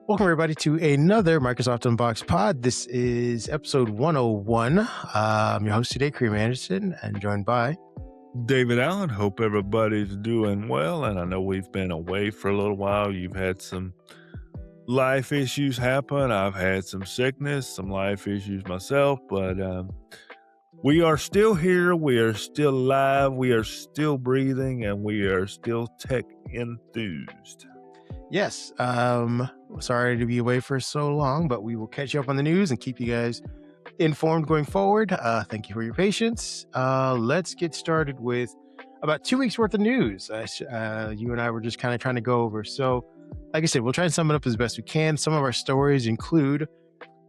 Welcome, everybody, to another Microsoft Unboxed pod. This is episode 101. I'm your host today, Kareem Anderson, and joined by David Allen. Hope everybody's doing well. And I know we've been away for a little while. You've had some life issues happen. I've had some sickness, some life issues myself, but we are still here. We are still alive. We are still breathing, and we are still tech enthused. Yes. Sorry to be away for so long, but we will catch you up on the news and keep you guys informed going forward. Thank you for your patience. Let's get started with about 2 weeks worth of news. You and I were just kind of trying to go over. So, like I said, we'll try and sum it up as best we can. Some of our stories include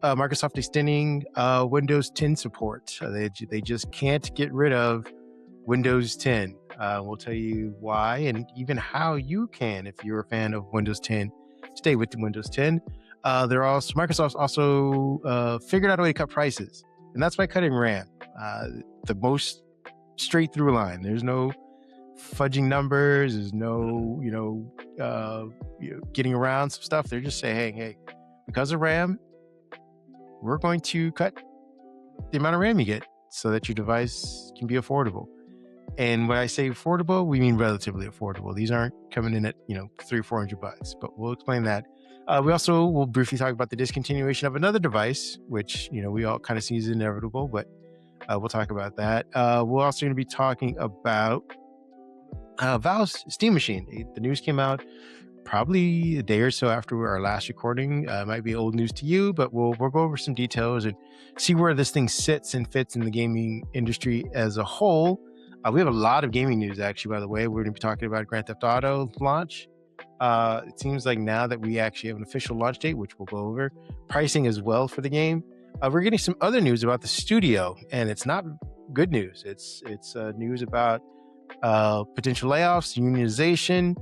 Microsoft extending Windows 10 support. They just can't get rid of Windows 10. We'll tell you why and even how you can, if you're a fan of Windows 10, stay with Windows 10. Microsoft's also figured out a way to cut prices, and that's by cutting RAM. The most straight through line. There's no fudging numbers. There's no, getting around some stuff. They're just saying, hey, because of RAM, we're going to cut the amount of RAM you get so that your device can be affordable. And when I say affordable, we mean relatively affordable. These aren't coming in at, $300-400, but we'll explain that. We also will briefly talk about the discontinuation of another device, which, we all kind of see as inevitable, but we'll talk about that. We're also going to be talking about Valve's Steam Machine. The news came out probably a day or so after our last recording. It might be old news to you, but we'll go over some details and see where this thing sits and fits in the gaming industry as a whole. We have a lot of gaming news, actually, by the way. We're going to be talking about Grand Theft Auto launch. It seems like now that we actually have an official launch date, which we'll go over, pricing as well for the game. We're getting some other news about the studio, and it's not good news. It's news about potential layoffs, unionization,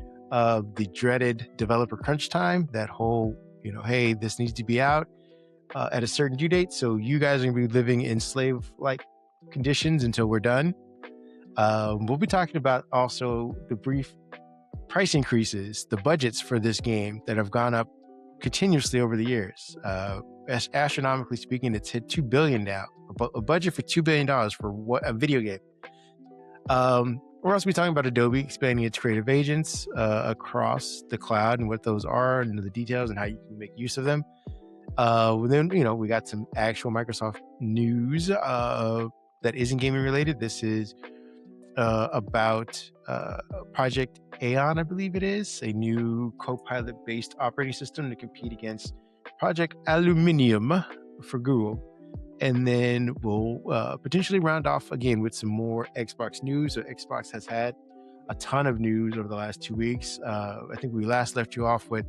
the dreaded developer crunch time, that whole, hey, this needs to be out at a certain due date, so you guys are going to be living in slave-like conditions until we're done. We'll be talking about also the brief price increases, the budgets for this game that have gone up continuously over the years. Astronomically speaking, it's hit $2 billion now, a budget for $2 billion for a video game. We're also be talking about Adobe expanding its creative agents across the cloud and what those are and the details and how you can make use of them. Then, we got some actual Microsoft news that isn't gaming related. This is about Project Aion, I believe it is, a new Copilot based operating system to compete against Project Aluminium for Google. And then we'll potentially round off again with some more Xbox news. So Xbox has had a ton of news over the last 2 weeks. I think we last left you off with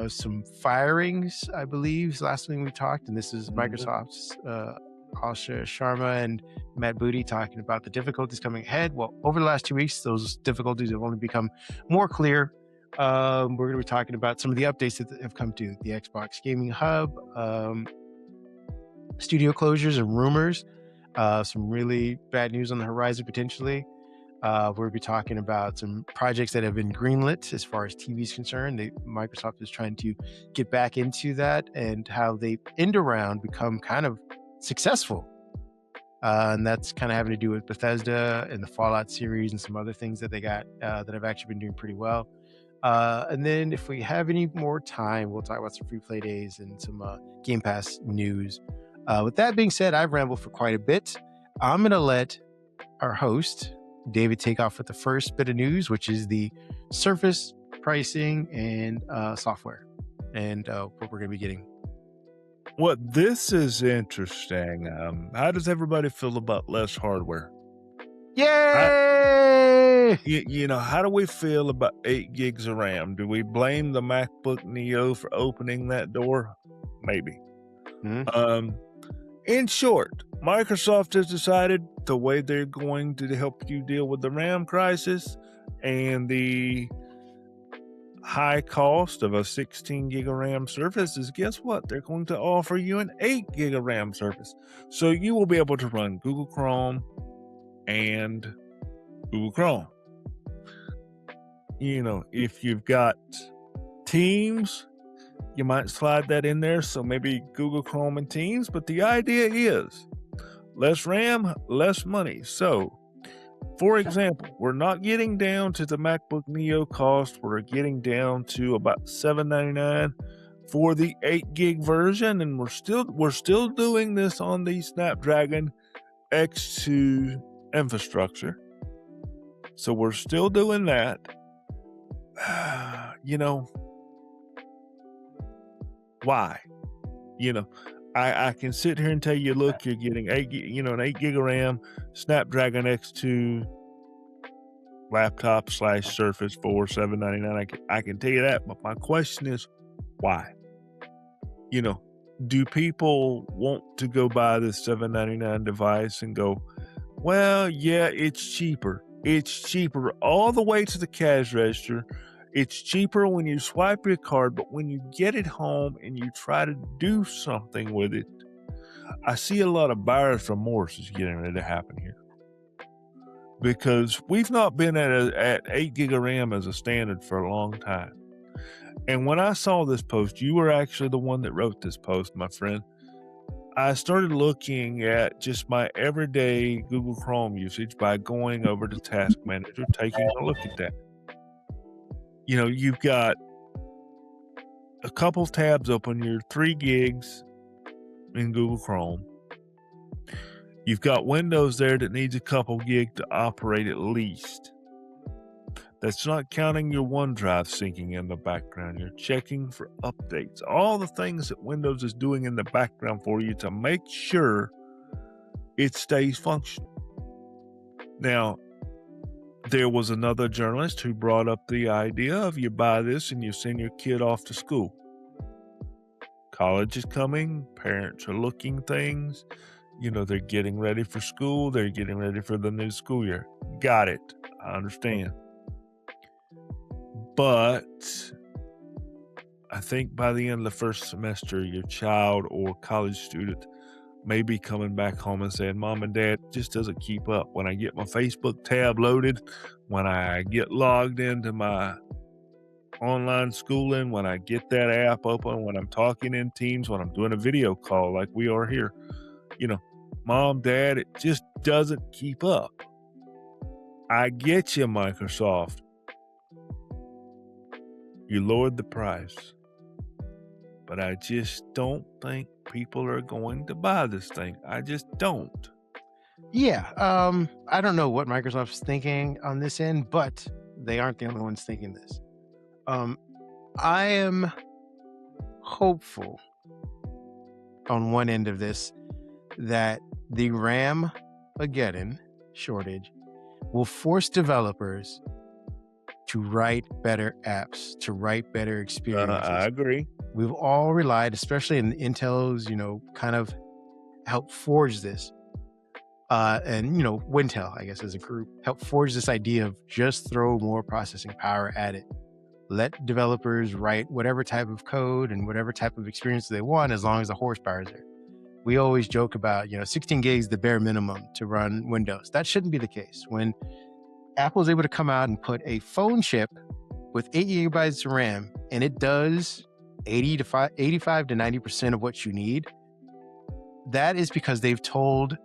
some firings, I believe, last thing we talked. And this is Microsoft's Asha Sharma and Matt Booty talking about the difficulties coming ahead. Well, over the last 2 weeks, those difficulties have only become more clear. We're going to be talking about some of the updates that have come to the Xbox Gaming Hub, studio closures and rumors, some really bad news on the horizon potentially. We'll be talking about some projects that have been greenlit as far as TV is concerned. Microsoft is trying to get back into that and how they end around become kind of successful. And that's kind of having to do with Bethesda and the Fallout series and some other things that they got that have actually been doing pretty well. And then if we have any more time, we'll talk about some free play days and some Game Pass news. With that being said, I've rambled for quite a bit. I'm going to let our host, David, take off with the first bit of news, which is the Surface pricing and software and what we're going to be getting. Well, this is interesting. How does everybody feel about less hardware? Yay! How do we feel about 8 gigs of RAM? Do we blame the MacBook Neo for opening that door? Maybe. Mm-hmm. In short, Microsoft has decided the way they're going to help you deal with the RAM crisis and the high cost of a 16 gig of RAM Surface is, guess what? They're going to offer you an 8 gig of RAM Surface. So you will be able to run Google Chrome and Google Chrome. If you've got Teams, You might slide that in there, so maybe Google Chrome and Teams, but the idea is less RAM, less money. So, for example, we're not getting down to the MacBook Neo cost. We're getting down to about $799 for the 8 gig version, and we're still doing this on the Snapdragon X2 infrastructure. So we're still doing that. Why? I can sit here and tell you, look, you're getting an 8 gig of RAM, Snapdragon X2 laptop / Surface for $799. I can tell you that, but my question is, why? Do people want to go buy this $799 device and go, well, yeah, it's cheaper. It's cheaper all the way to the cash register. It's cheaper when you swipe your card, but when you get it home and you try to do something with it, I see a lot of buyer's remorse is getting ready to happen here. Because we've not been at 8 gig of RAM as a standard for a long time. And when I saw this post, you were actually the one that wrote this post, my friend. I started looking at just my everyday Google Chrome usage by going over to Task Manager, taking a look at that. You've got a couple tabs open, your 3 gigs in Google Chrome. You've got Windows there that needs a couple gig to operate at least. That's not counting your OneDrive syncing in the background. You're checking for updates, all the things that Windows is doing in the background for you to make sure it stays functional. Now, there was another journalist who brought up the idea of you buy this and you send your kid off to school. College is coming, parents are looking things, they're getting ready for school, they're getting ready for the new school year. Got it. I understand. But I think by the end of the first semester, your child or college student may be coming back home and saying, Mom and Dad, it just doesn't keep up. When I get my Facebook tab loaded, when I get logged into my online schooling, when I get that app open, when I'm talking in Teams, when I'm doing a video call like we are here, Mom, Dad, it just doesn't keep up. I get you, Microsoft. You lowered the price. But I just don't think people are going to buy this thing. I just don't. Yeah. I don't know what Microsoft's thinking on this end, but they aren't the only ones thinking this. I am hopeful on one end of this that the RAM Mageddon shortage will force developers to write better apps, to write better experiences. I agree. We've all relied, especially in Intel's, kind of help forge this. And, Wintel, I guess, as a group, help forge this idea of just throw more processing power at it. Let developers write whatever type of code and whatever type of experience they want, as long as the horsepower is there. We always joke about, 16 gigs, the bare minimum to run Windows. That shouldn't be the case. When Apple is able to come out and put a phone chip with 8 gigabytes of RAM, and it does 85 to 90% of what you need, that is because they've told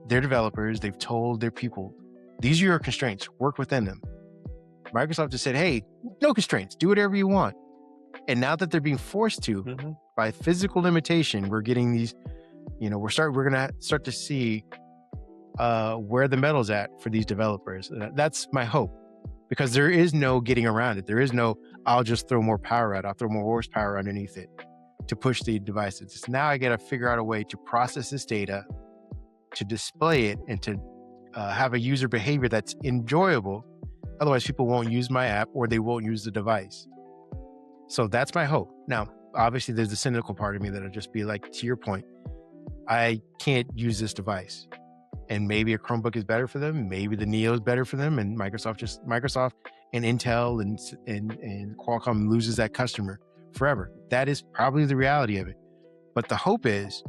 their developers, they've told their people, these are your constraints, work within them. Microsoft has said, hey, no constraints, do whatever you want. And now that they're being forced to, by physical limitation, we're getting these, we're going to start to see where the metal's at for these developers. That's my hope, because there is no getting around it. There is no, I'll just throw more power out. I'll throw more horsepower underneath it to push the devices. It's now I got to figure out a way to process this data, to display it, and to have a user behavior that's enjoyable. Otherwise, people won't use my app or they won't use the device. So that's my hope. Now, obviously, there's the cynical part of me that'll just be like, to your point, I can't use this device. And maybe a Chromebook is better for them. Maybe the Neo is better for them. And Microsoft and Intel and Qualcomm loses that customer forever. That is probably the reality of it. But the hope is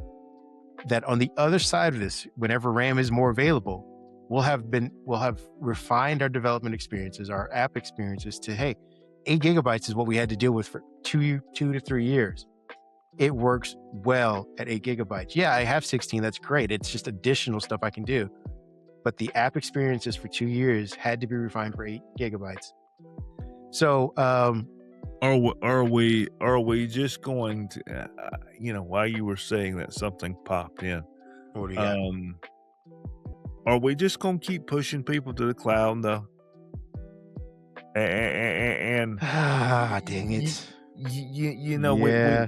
that on the other side of this, whenever RAM is more available, we'll have refined our development experiences, our app experiences to, hey, 8 gigabytes is what we had to deal with for 2 to 3 years. It works well at 8 gigabytes. Yeah, I have 16. That's great. It's just additional stuff I can do. But the app experiences for 2 years had to be refined for 8 gigabytes. So, are we just going to, while you were saying that, something popped in. what do you got? Are we just going to keep pushing people to the cloud though? And Dang it. Yeah.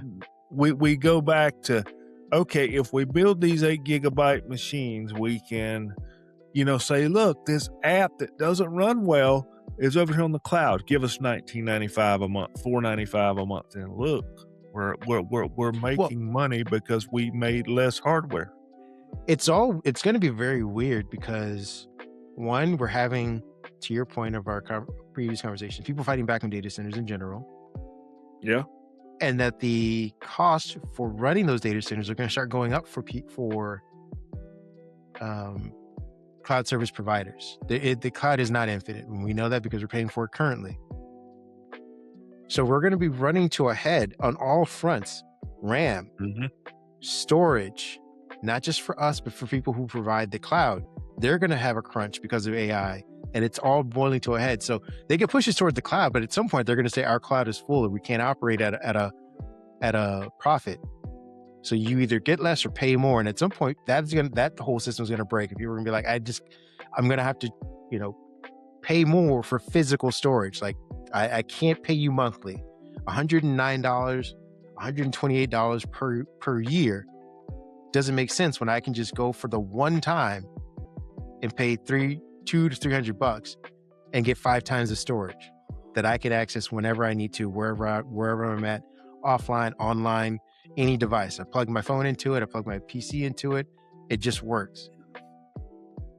we go back to, okay, if we build these 8 gigabyte machines, we can, say, look, this app that doesn't run well is over here on the cloud. Give us $19.95 a month, $4.95 a month, and look, we're making money because we made less hardware. It's going to be very weird because, one, we're having, to your point of our previous conversation, people fighting back on data centers in general. Yeah. And that the cost for running those data centers are going to start going up for cloud service providers. The cloud is not infinite, and we know that because we're paying for it currently. So we're going to be running to a head on all fronts: RAM, storage, not just for us, but for people who provide the cloud. They're going to have a crunch because of AI, and it's all boiling to a head. So they can push us toward the cloud, but at some point they're going to say our cloud is full and we can't operate at a profit. So you either get less or pay more. And at some point that whole system is going to break. If you were going to be like, I'm going to have to, pay more for physical storage. Like I can't pay you monthly, $109, $128 per year. Doesn't make sense when I can just go for the one time and pay $200 to $300 and get 5 times the storage that I can access whenever I need to, wherever I'm at, offline, online, any device. I plug my phone into it. I plug my PC into it. It just works.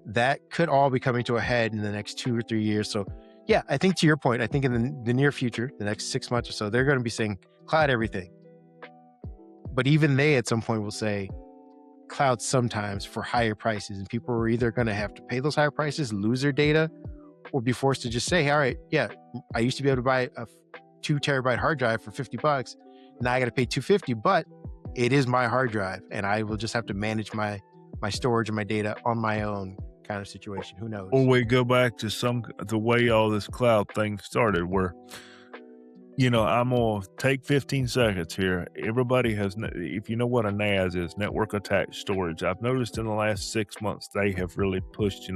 That could all be coming to a head in the next 2 or 3 years. So yeah, I think to your point, I think in the near future, the next 6 months or so, they're going to be saying cloud everything. But even they at some point will say cloud sometimes for higher prices, and people are either going to have to pay those higher prices, lose their data, or be forced to just say, all right, yeah, I used to be able to buy a 2 terabyte hard drive for $50. Now I got to pay $250, but it is my hard drive, and I will just have to manage my storage and my data on my own kind of situation. Who knows? Or we go back to the way all this cloud thing started, where, I'm going to take 15 seconds here. Everybody has, if you know what a NAS is, network attached storage. I've noticed in the last 6 months, they have really pushed,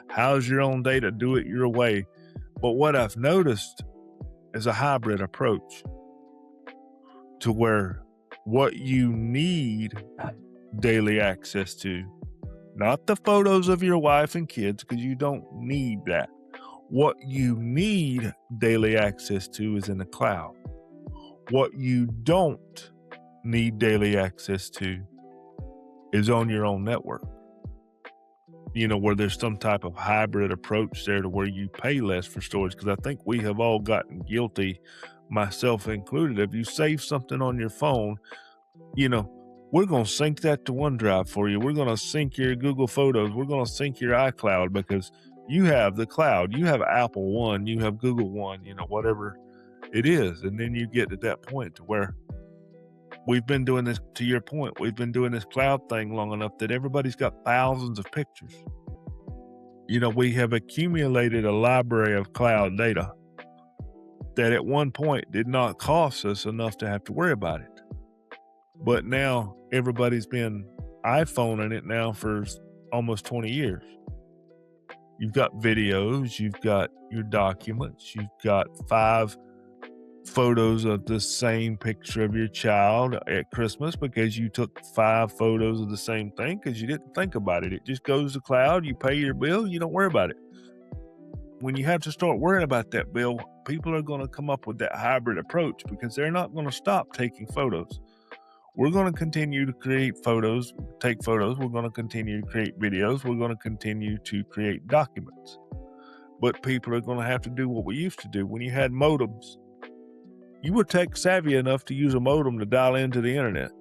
house your own data, do it your way. But what I've noticed is a hybrid approach to where what you need daily access to, not the photos of your wife and kids, because you don't need that. What you need daily access to is in the cloud. What you don't need daily access to is on your own network. Where there's some type of hybrid approach there to where you pay less for storage. Because I think we have all gotten guilty, myself included. If you save something on your phone, we're going to sync that to OneDrive for you. We're going to sync your Google Photos. We're going to sync your iCloud because you have the cloud. You have Apple One. You have Google One, whatever it is. And then you get to that point to where we've been doing this, to your point, we've been doing this cloud thing long enough that everybody's got thousands of pictures. We have accumulated a library of cloud data that at one point did not cost us enough to have to worry about it. But now everybody's been iPhoning it now for almost 20 years. You've got videos, you've got your documents, you've got 5 photos of the same picture of your child at Christmas because you took 5 photos of the same thing because you didn't think about it. It just goes to cloud, you pay your bill, you don't worry about it. When you have to start worrying about that bill, people are going to come up with that hybrid approach because they're not going to stop taking photos. We're going to continue to create photos, take photos. We're going to continue to create videos. We're going to continue to create documents. But people are going to have to do what we used to do. When you had modems, you were tech savvy enough to use a modem to dial into the internet.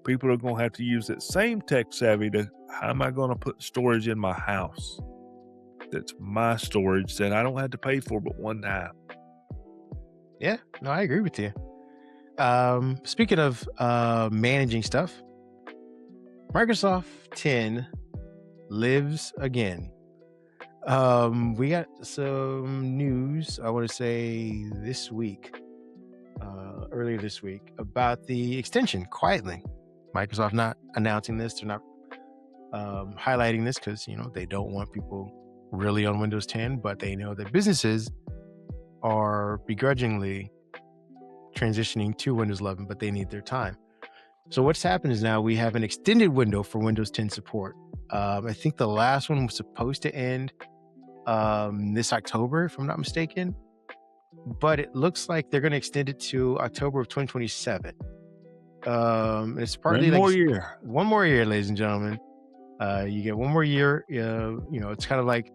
People are going to have to use that same tech savvy to, how am I going to put storage in my house? That's my storage that I don't have to pay for but one time. Yeah, no, I agree with you. Speaking of managing stuff, Microsoft 10 lives again. We got some news, I want to say this week, earlier this week, about the extension quietly. Microsoft not announcing this, they're not highlighting this because, they don't want people really on Windows 10, but they know that businesses are begrudgingly transitioning to Windows 11, but they need their time. So what's happened is now we have an extended window for Windows 10 support. I think the last one was supposed to end this October, if I'm not mistaken, but it looks like they're going to extend it to October of 2027. It's partly one more year, ladies and gentlemen. You get one more year. It's kind of like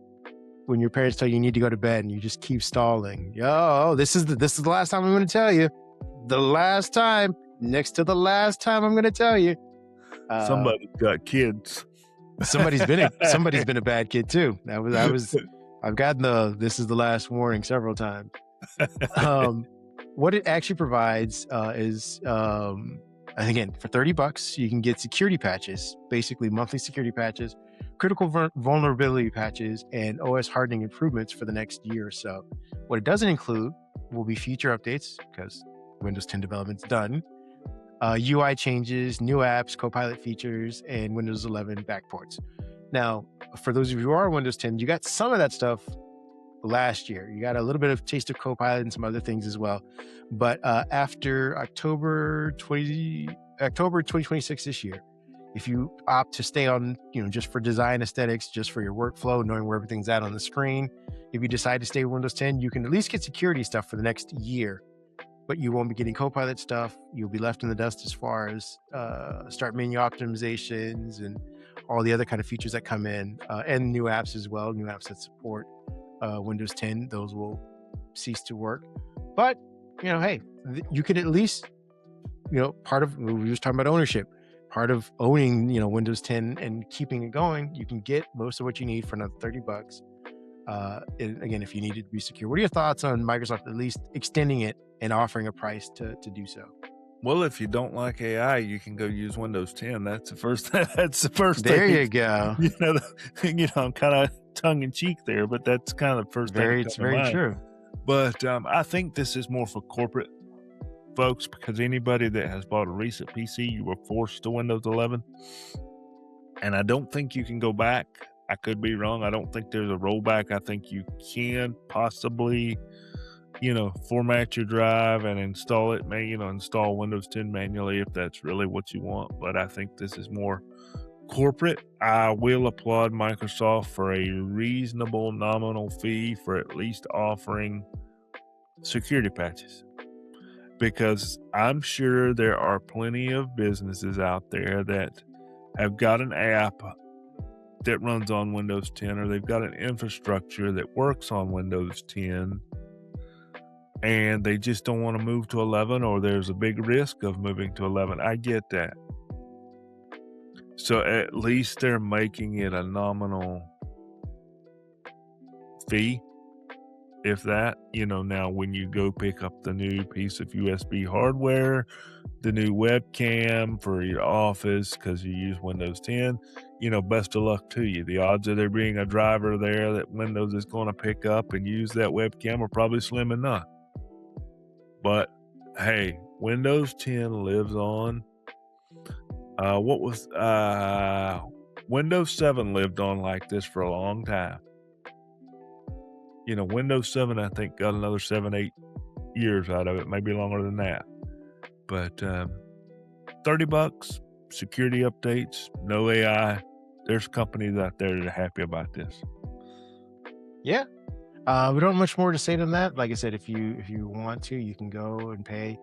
when your parents tell you need to go to bed and you just keep stalling. This is the last time I'm going to tell you. The last time, next to the last time I'm going to tell you. Somebody's got kids. Somebody's been a bad kid too. I've gotten this is the last warning several times. What it actually provides is, again, for $30, you can get security patches, basically monthly security patches, critical vulnerability patches, and OS hardening improvements for the next year or so. What it doesn't include will be feature updates because Windows 10 development's done, UI changes, new apps, Copilot features, and Windows 11 backports. Now, for those of you who are on Windows 10, you got some of that stuff last year. You got a little bit of taste of Copilot and some other things as well. But after October 2026 this year, if you opt to stay on, just for design aesthetics, just for your workflow, knowing where everything's at on the screen, if you decide to stay with Windows 10, you can at least get security stuff for the next year. But you won't be getting Copilot stuff. You'll be left in the dust as far as start menu optimizations and all the other kind of features that come in, and new apps as well, new apps that support Windows 10. Those will cease to work. But, hey, you could at least, part of, we were just talking about ownership, part of owning, Windows 10 and keeping it going, you can get most of what you need for another $30. And again, if you need it to be secure. What are your thoughts on Microsoft at least extending it and offering a price to do so? Well, if you don't like AI, you can go use Windows 10. That's the first. That's the first there thing. You go. I'm kind of tongue in cheek there, but that's kind of the first thing. It's very true. But I think this is more for corporate folks, because anybody that has bought a recent PC, you were forced to Windows 11, and I don't think you can go back. I could be wrong. I don't think there's a rollback. I think you can possibly, format your drive and install it, install Windows 10 manually if that's really what you want. But I think this is more corporate. I will applaud Microsoft for a reasonable nominal fee for at least offering security patches, because I'm sure there are plenty of businesses out there that have got an app that runs on Windows 10, or they've got an infrastructure that works on Windows 10, and they just don't want to move to 11, or there's a big risk of moving to 11. I get that. So at least they're making it a nominal fee, if that. Now when you go pick up the new piece of USB hardware, the new webcam for your office because you use Windows 10, best of luck to you. The odds of there being a driver there that Windows is going to pick up and use that webcam are probably slim and none. But hey, Windows 10 lives on. Windows 7 lived on like this for a long time. Windows 7, I think, got another 7-8 years out of it, maybe longer than that. But $30, security updates, no AI. There's companies out there that are happy about this. Yeah. We don't have much more to say than that. Like I said, if you want to, you can go and pay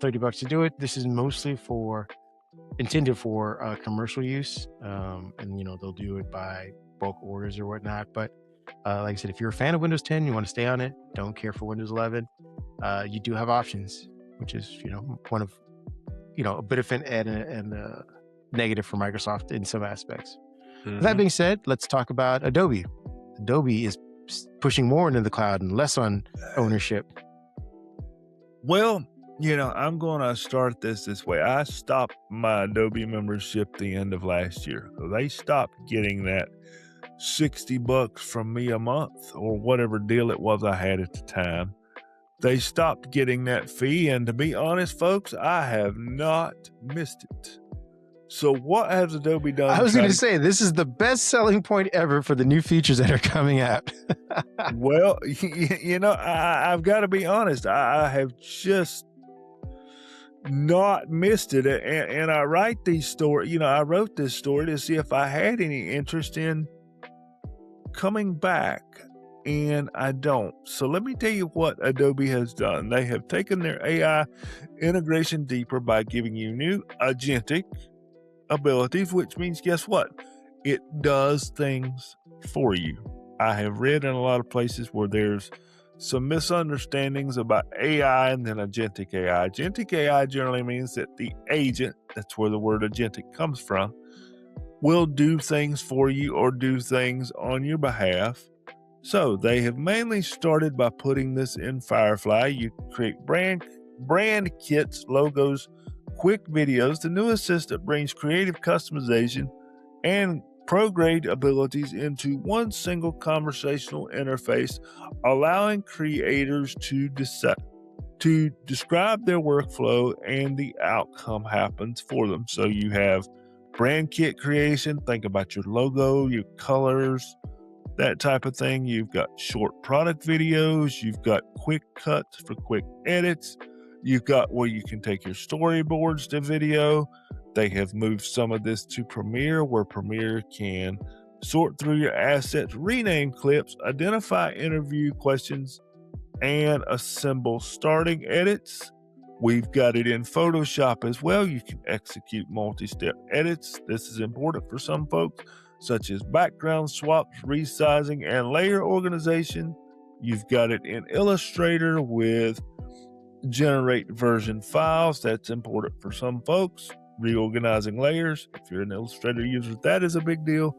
$30 to do it. This is mostly intended for commercial use, and they'll do it by bulk orders or whatnot. But like I said, if you're a fan of Windows 10, you want to stay on it, don't care for Windows 11, you do have options, which is one of a benefit and a negative for Microsoft in some aspects. Mm-hmm. That being said, let's talk about Adobe. Adobe is pushing more into the cloud and less on ownership. Well, I'm going to start this way. I stopped my Adobe membership the end of last year. So they stopped getting that $60 from me a month or whatever deal it was I had at the time. They stopped getting that fee. And to be honest, folks, I have not missed it. So what has Adobe done? I was going to say, this is the best selling point ever for the new features that are coming out. Well, I've got to be honest. I have just not missed it. And I write these stories, I wrote this story to see if I had any interest in coming back. And I don't. So let me tell you what Adobe has done. They have taken their AI integration deeper by giving you new agentic abilities, which means, guess what? It does things for you. I have read in a lot of places where there's some misunderstandings about AI and then agentic AI. Agentic AI generally means that the agent, that's where the word agentic comes from, will do things for you or do things on your behalf. So they have mainly started by putting this in Firefly. You create brand kits, logos, quick videos. The new assistant brings creative customization and pro-grade abilities into one single conversational interface, allowing creators to describe their workflow and the outcome happens for them. So you have brand kit creation. Think about your logo, your colors, that type of thing. You've got short product videos. You've got quick cuts for quick edits. You've got where you can take your storyboards to video. They have moved some of this to Premiere, where Premiere can sort through your assets, rename clips, identify interview questions, and assemble starting edits. We've got it in Photoshop as well. You can execute multi-step edits. This is important for some folks, such as background swaps, resizing, and layer organization. You've got it in Illustrator with generate version files. That's important for some folks. Reorganizing layers, if you're an Illustrator user, that is a big deal.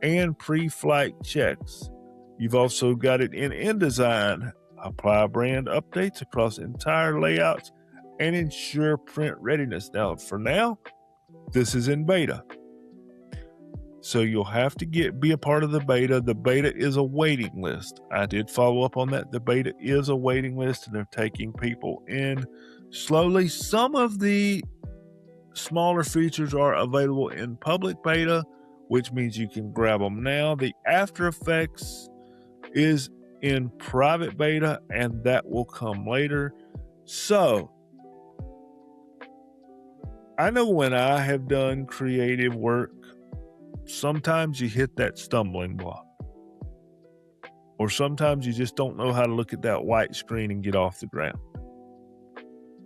And pre-flight checks. You've also got it in InDesign. Apply brand updates across entire layouts and ensure print readiness. Now, for now, this is in beta. So you'll have to be a part of the beta. The beta is a waiting list. I did follow up on that. The beta is a waiting list, and they're taking people in slowly. Some of the smaller features are available in public beta, which means you can grab them now. The After Effects is in private beta, and that will come later. So I know when I have done creative work, sometimes you hit that stumbling block, or sometimes you just don't know how to look at that white screen and get off the ground.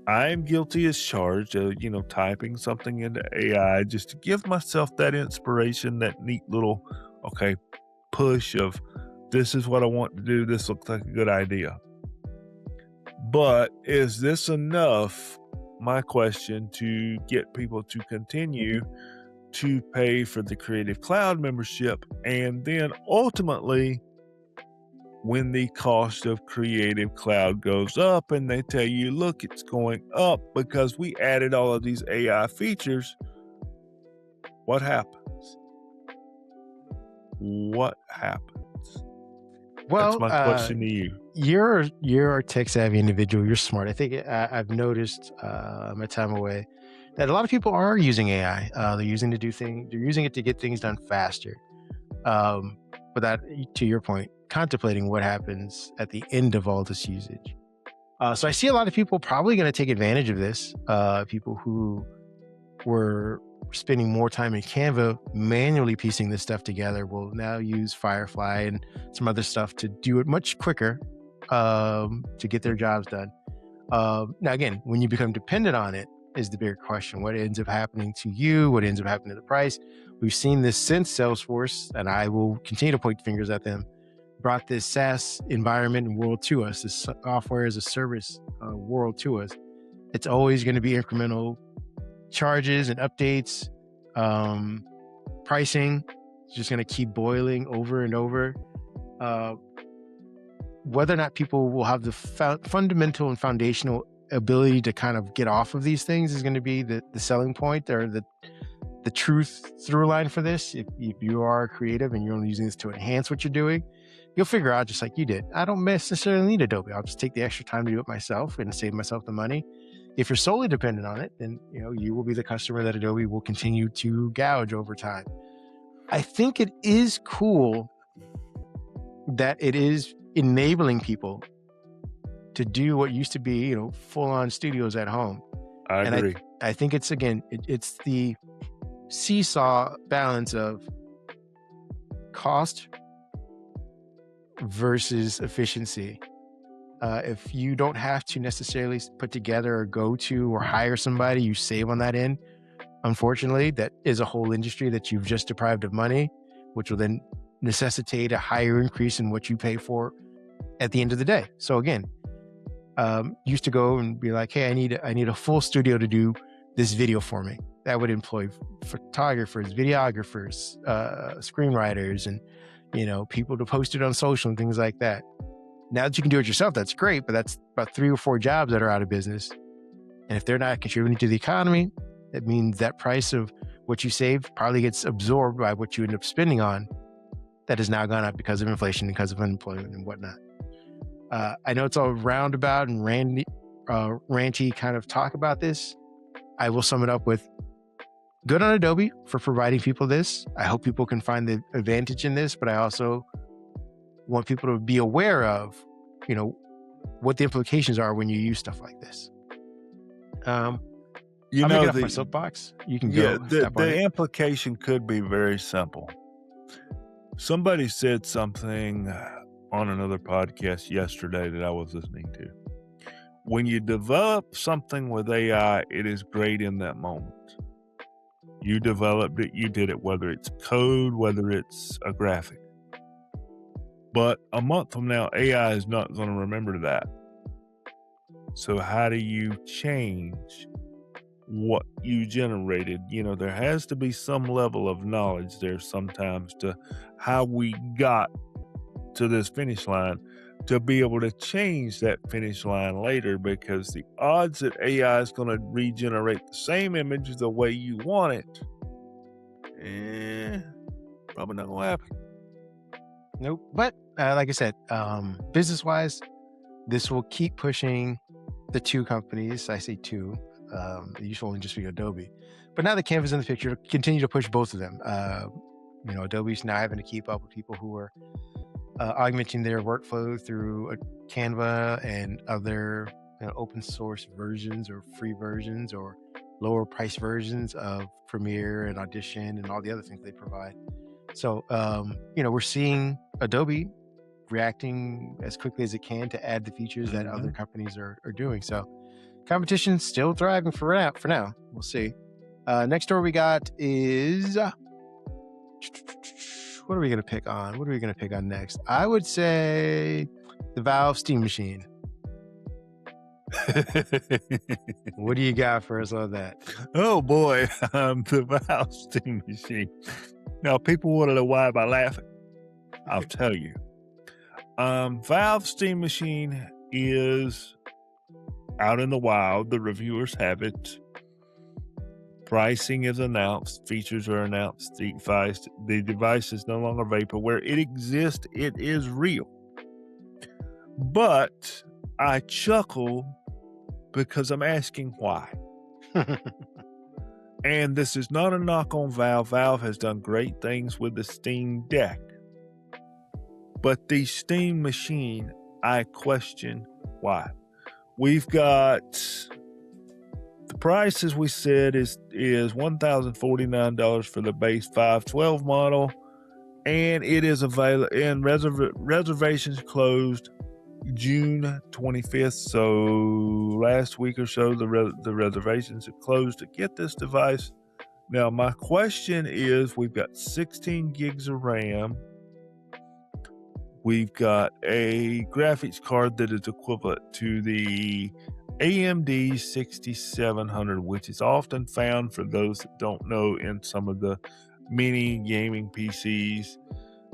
I am guilty as charged of, typing something into AI just to give myself that inspiration, that neat little, push of this is what I want to do. This looks like a good idea. But is this enough, my question, to get people to continue to pay for the Creative Cloud membership? And then ultimately, when the cost of Creative Cloud goes up and they tell you, look, it's going up because we added all of these AI features, what happens? What happens? Well, that's my question to you. You're a tech savvy individual. You're smart. I think I've noticed my time away that a lot of people are using AI. They're using it to get things done faster. But that, to your point, contemplating what happens at the end of all this usage. So I see a lot of people probably going to take advantage of this. People who were spending more time in Canva manually piecing this stuff together will now use Firefly and some other stuff to do it much quicker to get their jobs done. Now, again, when you become dependent on it is the bigger question. What ends up happening to you? What ends up happening to the price? We've seen this since Salesforce, and I will continue to point fingers at them, brought this SaaS environment and world to us, this software as a service world to us. It's always going to be incremental charges and updates. Pricing is just going to keep boiling over and over. Whether or not people will have the fundamental and foundational ability to kind of get off of these things is going to be the selling point, or the truth through line for this. If you are creative and you're only using this to enhance what you're doing, you'll figure out, just like you did, I don't necessarily need Adobe. I'll just take the extra time to do it myself and save myself the money. If you're solely dependent on it, then you will be the customer that Adobe will continue to gouge over time. I think it is cool that it is enabling people to do what used to be, full-on studios at home. I agree. I think it's, again, it's the seesaw balance of cost versus efficiency. If you don't have to necessarily put together or go to or hire somebody, you save on that end. Unfortunately, that is a whole industry that you've just deprived of money, which will then necessitate a higher increase in what you pay for at the end of the day. So again, used to go and be like, hey, I need a full studio to do this video for me. That would employ photographers, videographers, screenwriters, and people to post it on social and things like that. Now that you can do it yourself, that's great, but that's about 3 or 4 jobs that are out of business. And if they're not contributing to the economy, that means that price of what you saved probably gets absorbed by what you end up spending on. That has now gone up because of inflation, because of unemployment and whatnot. I know it's all roundabout and ranty kind of talk about this. I will sum it up with good on Adobe for providing people this. I hope people can find the advantage in this, but I also want people to be aware of, what the implications are when you use stuff like this. I'm gonna get off my soapbox. You can go. The implication could be very simple. Somebody said something on another podcast yesterday that I was listening to. When you develop something with AI, it is great in that moment. You developed it, you did it, whether it's code, whether it's a graphic. But a month from now, AI is not going to remember that. So how do you change what you generated? There has to be some level of knowledge there sometimes to how we got to this finish line, to be able to change that finish line later, because the odds that AI is going to regenerate the same image the way you want it, probably not going to happen. Nope. But like I said, business-wise, this will keep pushing the 2 companies. I say 2. It used to only just be Adobe. But now that Canva's in the picture, continue to push both of them. Adobe's now having to keep up with people who are augmenting their workflow through Canva and other open source versions or free versions or lower price versions of Premiere and Audition and all the other things they provide. So, we're seeing Adobe reacting as quickly as it can to add the features that other companies are doing. So competition's still thriving for now. We'll see. Next story we got is, what are we going to pick on? What are we going to pick on next? I would say the Valve Steam Machine. What do you got for us on that? Oh boy, the Valve Steam Machine. Now, people want to know why am I laughing? I'll tell you. Valve Steam Machine is out in the wild. The reviewers have it. Pricing is announced. Features are announced. The device is no longer vaporware. It exists. It is real. But I chuckle because I'm asking why. And this is not a knock on Valve. Valve has done great things with the Steam Deck. But the Steam Machine, I question why. We've got the price, as we said, is $1,049 for the base 512 model, and it is available. And reservations closed June 25th. So last week or so, the reservations have closed to get this device. Now, my question is, we've got 16 gigs of RAM. We've got a graphics card that is equivalent to the AMD 6700, which is often found, for those that don't know, in some of the mini gaming PCs.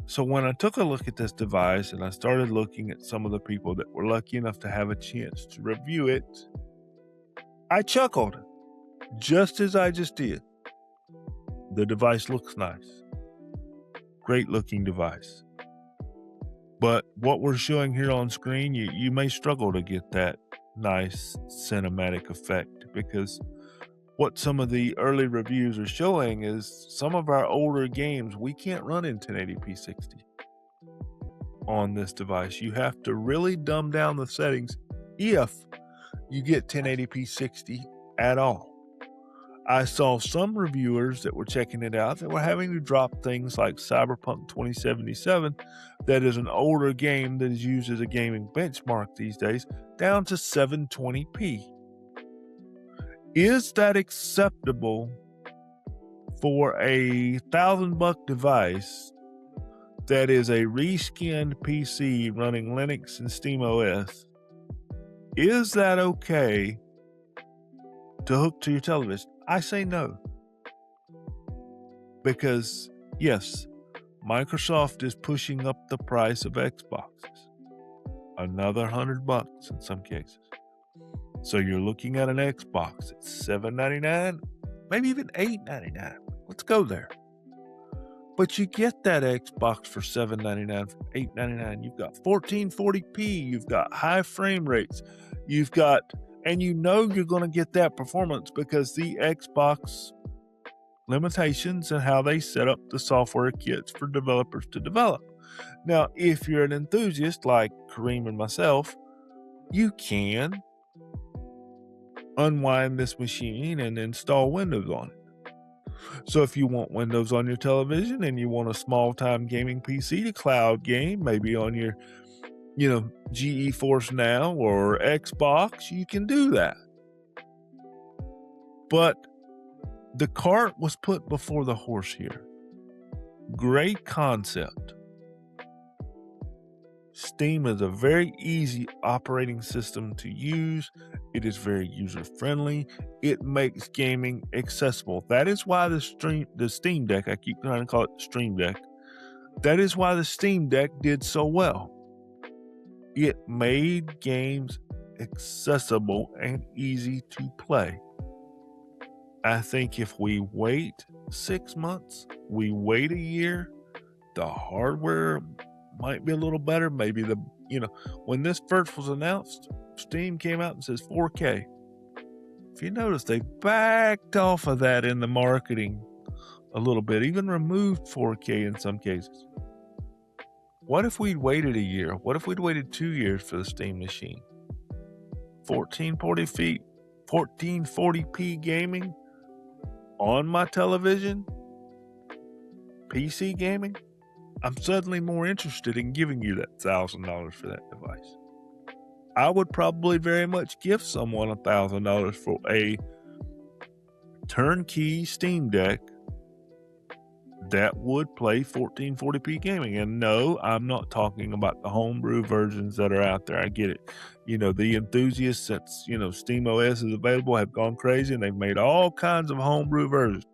So when I took a look at this device and I started looking at some of the people that were lucky enough to have a chance to review it, I chuckled, just as I just did. The device looks nice. Great looking device. But what we're showing here on screen, you may struggle to get that nice cinematic effect, because what some of the early reviews are showing is some of our older games we can't run in 1080p 60 on this device. You have to really dumb down the settings if you get 1080p 60 at all. I saw some reviewers that were checking it out that were having to drop things like Cyberpunk 2077, that is an older game that is used as a gaming benchmark these days, down to 720p. Is that acceptable for a $1,000 device that is a reskinned PC running Linux and SteamOS? Is that okay to hook to your television? I say no. Because, yes, Microsoft is pushing up the price of Xboxes. Another $100 in some cases. So you're looking at an Xbox at $7.99, maybe even $8.99. Let's go there. But you get that Xbox for $7.99, for $8.99. You've got 1440p. You've got high frame rates. You've got, and you know you're going to get that performance because the Xbox limitations and how they set up the software kits for developers to develop. Now, if you're an enthusiast like Kareem and myself, you can unwind this machine and install Windows on it. So if you want Windows on your television and you want a small-time gaming PC to cloud game, maybe on your, GeForce Now or Xbox, you can do that. But the cart was put before the horse here. Great concept. Steam is a very easy operating system to use. It is very user-friendly. It makes gaming accessible. That is why the Steam Deck, I keep trying to call it the Stream Deck, that is why the Steam Deck did so well. It made games accessible and easy to play. I think if we wait 6 months, we wait a year, the hardware might be a little better. Maybe when this first was announced, Steam came out and says 4K. If you notice, they backed off of that in the marketing a little bit, even removed 4K in some cases. What if we'd waited a year? What if we'd waited 2 years for the Steam machine? 1440p gaming on my television? PC gaming? I'm suddenly more interested in giving you that $1,000 for that device. I would probably very much give someone $1,000 for a turnkey Steam Deck that would play 1440p gaming. And no, I'm not talking about the homebrew versions that are out there. I get it. The enthusiasts since, SteamOS is available have gone crazy and they've made all kinds of homebrew versions.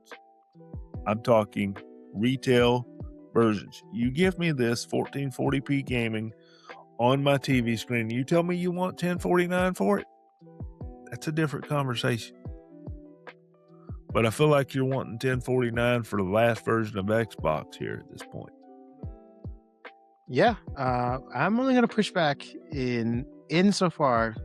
I'm talking retail versions. You give me this 1440p gaming on my TV screen. You tell me you want $1049 for it. That's a different conversation. But I feel like you're wanting $1049 for the last version of Xbox here at this point. Yeah, I'm only going to push back insofar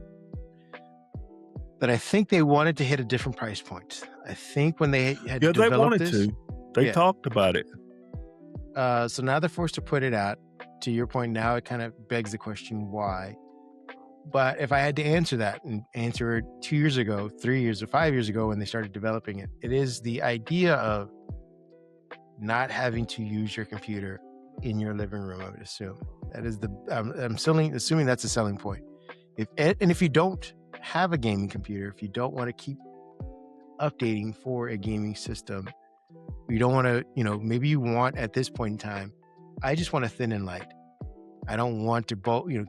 that I think they wanted to hit a different price point. I think when they had developed this, they talked about it. So now they're forced to put it out. To your point, now it kind of begs the question, why? But if I had to answer that and answer it 2 years ago, 3 years or 5 years ago when they started developing it, it is the idea of not having to use your computer in your living room, I would assume. That is I'm assuming that's a selling point. If you don't have a gaming computer, if you don't want to keep updating for a gaming system, you don't want to, maybe you want at this point in time, I just want a thin and light. I don't want to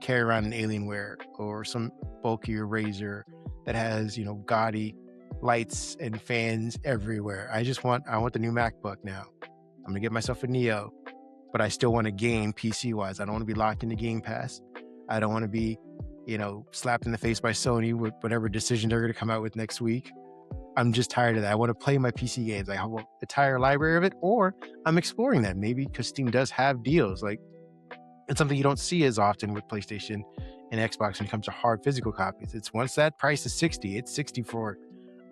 carry around an Alienware or some bulkier Razer that has, gaudy lights and fans everywhere. I want the new MacBook now. I'm gonna get myself a Neo, but I still want to game PC wise. I don't want to be locked into Game Pass. I don't want to be slapped in the face by Sony with whatever decision they're going to come out with next week. I'm just tired of that. I want to play my PC games. I have an entire library of it, or I'm exploring that maybe because Steam does have deals. Like, it's something you don't see as often with PlayStation and Xbox when it comes to hard physical copies. It's once that price is 60, it's 60 for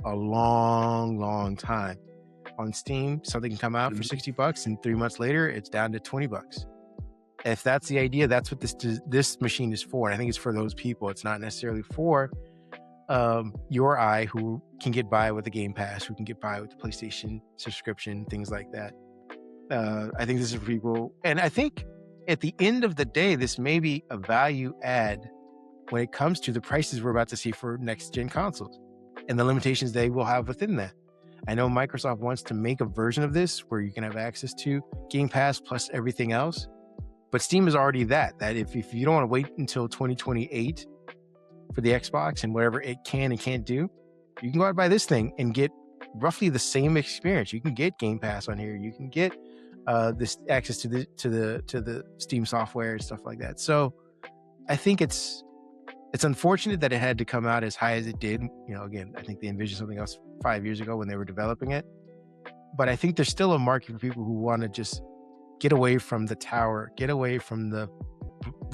a long, long time. On Steam, something can come out for $60, and 3 months later, it's down to $20. If that's the idea, that's what this machine is for. And I think it's for those people. It's not necessarily for you or I who can get by with the Game Pass, who can get by with the PlayStation subscription, things like that. I think this is for people. And I think at the end of the day, this may be a value add when it comes to the prices we're about to see for next gen consoles and the limitations they will have within that. I know Microsoft wants to make a version of this where you can have access to Game Pass plus everything else. But Steam is already that if you don't want to wait until 2028 for the Xbox and whatever it can and can't do, you can go out and buy this thing and get roughly the same experience. You can get Game Pass on here. You can get this access to the Steam software and stuff like that. So I think it's unfortunate that it had to come out as high as it did. Again, I think they envisioned something else 5 years ago when they were developing it. But I think there's still a market for people who want to just get away from the tower, get away from the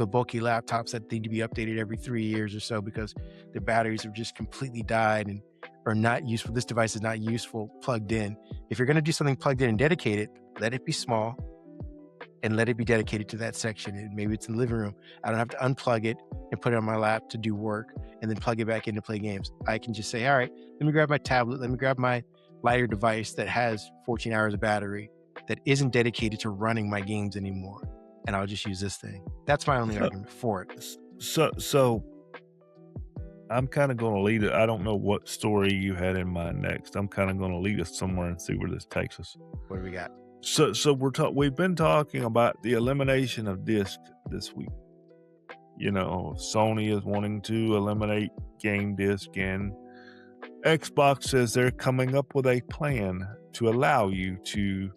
bulky laptops that need to be updated every 3 years or so because the batteries have just completely died and are not useful. This device is not useful plugged in. If you're going to do something plugged in and dedicated, let it be small and let it be dedicated to that section. And maybe it's in the living room. I don't have to unplug it and put it on my lap to do work and then plug it back in to play games. I can just say, all right, let me grab my tablet. Let me grab my lighter device that has 14 hours of battery that isn't dedicated to running my games anymore. And I'll just use this thing. That's my only argument for it. So I'm kind of going to lead it. I don't know what story you had in mind next. I'm kind of going to lead us somewhere and see where this takes us. What do we got? So we've been talking about the elimination of disc this week. Sony is wanting to eliminate game disc, and Xbox says they're coming up with a plan to allow you to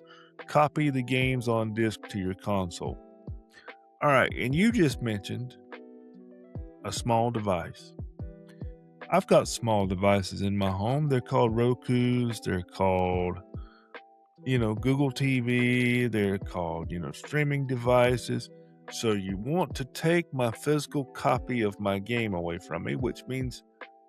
copy the games on disc to your console. All right, and you just mentioned a small device. I've got small devices in my home. They're called Rokus. They're called, Google TV. They're called, streaming devices. So you want to take my physical copy of my game away from me, which means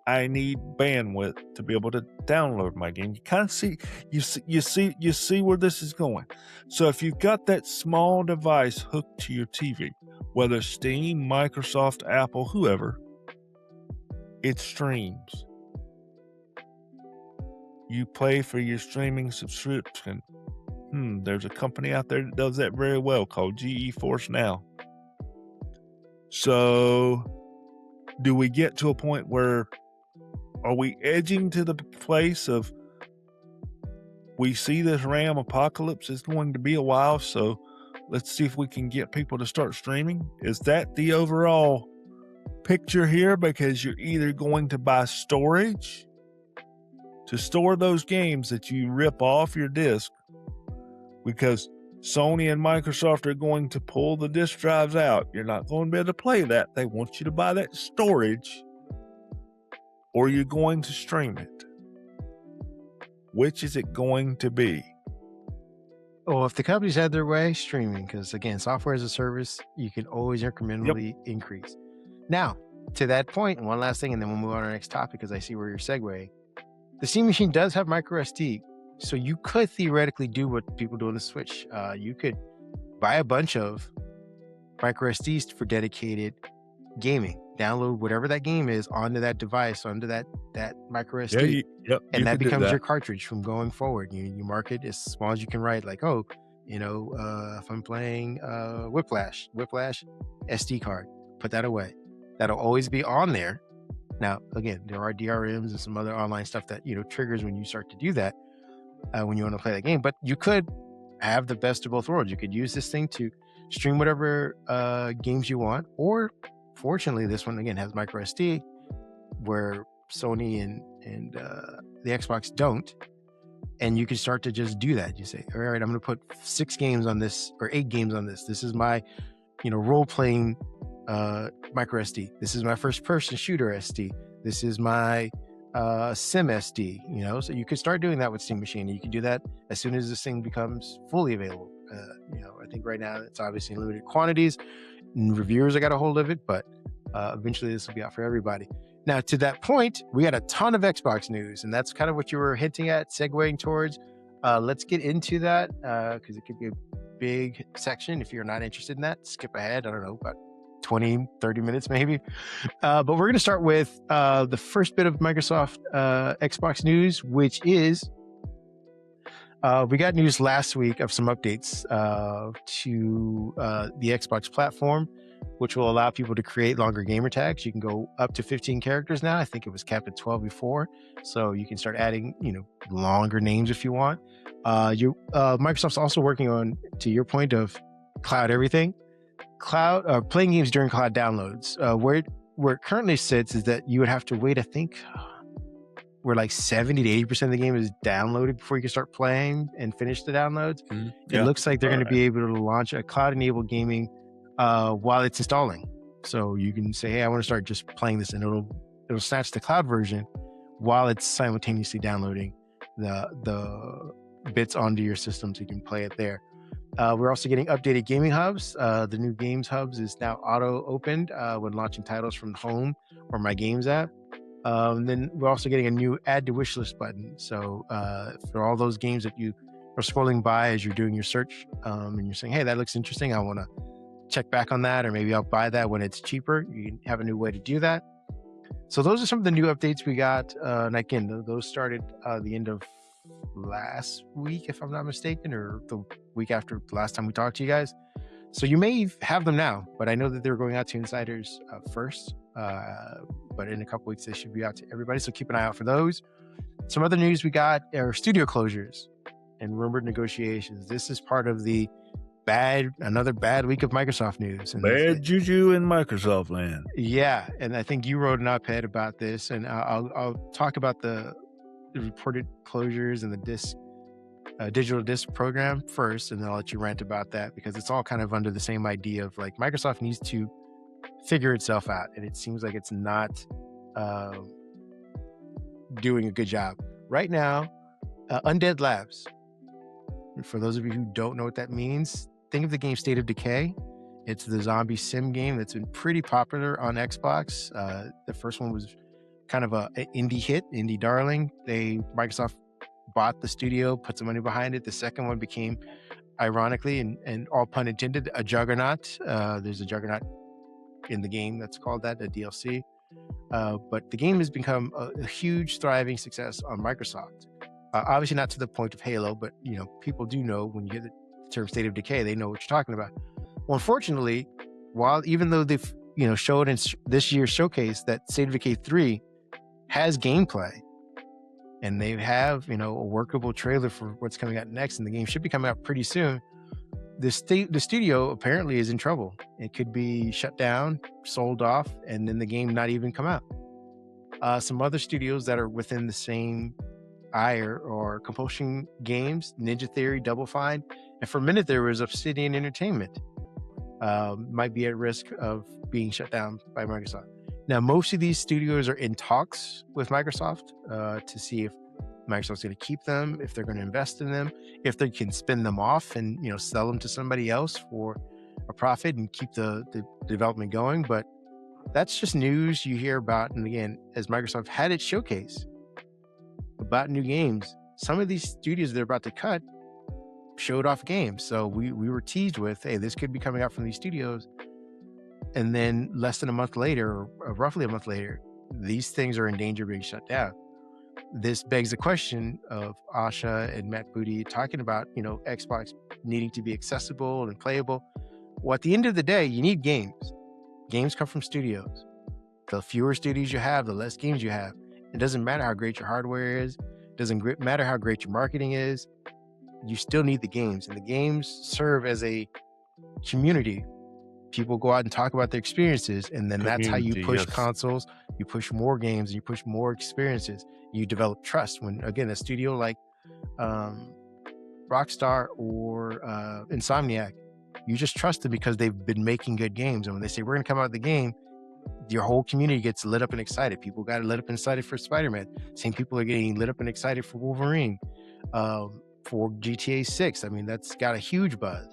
I need bandwidth to be able to download my game. You kind of see, you see where this is going. So if you've got that small device hooked to your TV, whether Steam, Microsoft, Apple, whoever, it streams. You pay for your streaming subscription. There's a company out there that does that very well called GeForce Now. So do we get to a point where are we edging to the place of we see this RAM apocalypse is going to be a while, so let's see if we can get people to start streaming? Is that the overall picture here? Because you're either going to buy storage to store those games that you rip off your disc, because Sony and Microsoft are going to pull the disc drives out. You're not going to be able to play that. They want you to buy that storage, or you're going to stream it. Which is it going to be? Well, if the companies had their way, streaming, because again, software as a service, you can always incrementally increase. Now, to that point, one last thing, and then we'll move on to our next topic because I see where you're segueing. The Steam machine does have micro SD, so you could theoretically do what people do on the Switch. You could buy a bunch of micro SDs for dedicated gaming. Download whatever that game is onto that device, onto that micro SD, and that becomes your cartridge from going forward. You mark it as small as you can write, like, if I'm playing Whiplash SD card, put that away. That'll always be on there. Now, again, there are DRMs and some other online stuff that triggers when you start to do that when you want to play that game. But you could have the best of both worlds. You could use this thing to stream whatever games you want, or fortunately, this one again has micro SD, where Sony and the Xbox don't, and you can start to just do that. You say, all right, I'm going to put 6 games on this or 8 games on this. This is my, role playing micro SD. This is my first person shooter SD. This is my sim SD, so you could start doing that with Steam Machine. You can do that as soon as this thing becomes fully available. I think right now it's obviously in limited quantities and reviewers got a hold of it, but eventually this will be out for everybody. Now, to that point, we had a ton of Xbox news, and that's kind of what you were hinting at, segueing towards. Let's get into that because it could be a big section. If you're not interested in that, skip ahead. I don't know, about 20, 30 minutes maybe. But we're going to start with the first bit of Microsoft Xbox news, which is we got news last week of some updates to the Xbox platform, which will allow people to create longer gamer tags. You can go up to 15 characters now. I think it was capped at 12 before. So you can start adding, longer names if you want. Microsoft's also working on, to your point of cloud everything, playing games during cloud downloads. Where it currently sits is that you would have to wait, I think, where like 70 to 80% of the game is downloaded before you can start playing and finish the downloads. It looks like they're going to be able to launch a cloud-enabled gaming while it's installing. So you can say, hey, I want to start just playing this, and it'll snatch the cloud version while it's simultaneously downloading the bits onto your system so you can play it there. We're also getting updated gaming hubs. The new games hubs is now auto-opened when launching titles from home or My Games app. Then we're also getting a new add to wish list button. So for all those games that you are scrolling by as you're doing your search and you're saying, hey, that looks interesting, I want to check back on that, or maybe I'll buy that when it's cheaper, you have a new way to do that. So those are some of the new updates we got. And again, those started the end of last week, if I'm not mistaken, or the week after the last time we talked to you guys. So you may have them now, but I know that they're going out to insiders first. But in a couple weeks, they should be out to everybody. So keep an eye out for those. Some other news we got are studio closures and rumored negotiations. This is part of the another bad week of Microsoft news. And bad juju in Microsoft land. Yeah. And I think you wrote an op-ed about this, and I'll talk about the reported closures and the digital disc program first, and then I'll let you rant about that, because it's all kind of under the same idea of like Microsoft needs to figure itself out, and it seems like it's not doing a good job right now. Undead Labs, for those of you who don't know what that means, think of the game State of Decay. It's the zombie sim game that's been pretty popular on Xbox. The first one was kind of an indie hit, indie darling. Microsoft bought the studio, put some money behind it. The second one became, ironically, and all pun intended, a juggernaut. There's a juggernaut in the game that's called that, a DLC. But the game has become a huge, thriving success on Microsoft. Obviously not to the point of Halo, but people do know when you hear the term State of Decay, they know what you're talking about. Well, unfortunately, even though they've showed in this year's showcase that State of Decay 3 has gameplay, and they have a workable trailer for what's coming out next, and the game should be coming out pretty soon, the studio apparently is in trouble. It could be shut down, sold off, and then the game not even come out. Some other studios that are within the same ire or Compulsion Games, Ninja Theory, Double Fine, and for a minute there was Obsidian Entertainment, might be at risk of being shut down by Microsoft. Now, most of these studios are in talks with Microsoft to see if Microsoft's going to keep them, if they're going to invest in them, if they can spin them off and sell them to somebody else for a profit and keep the development going. But that's just news you hear about. And again, as Microsoft had its showcase about new games, some of these studios they're about to cut showed off games. So we were teased with, hey, this could be coming out from these studios. And then less than a month later, or roughly a month later, these things are in danger of being shut down. This begs the question of Asha and Matt Booty talking about, Xbox needing to be accessible and playable. Well, at the end of the day, you need games. Games come from studios. The fewer studios you have, the less games you have. It doesn't matter how great your hardware is. It doesn't matter how great your marketing is. You still need the games. And the games serve as a community. People go out and talk about their experiences, and then that's how you push consoles, you push more games, and you push more experiences. You develop trust when, again, a studio like Rockstar or Insomniac, You just trust them because they've been making good games. And when they say, we're going to come out with the game, your whole community gets lit up and excited. People got lit up and excited for Spider-Man. Same people are getting lit up and excited for Wolverine, for GTA 6. I mean, that's got a huge buzz.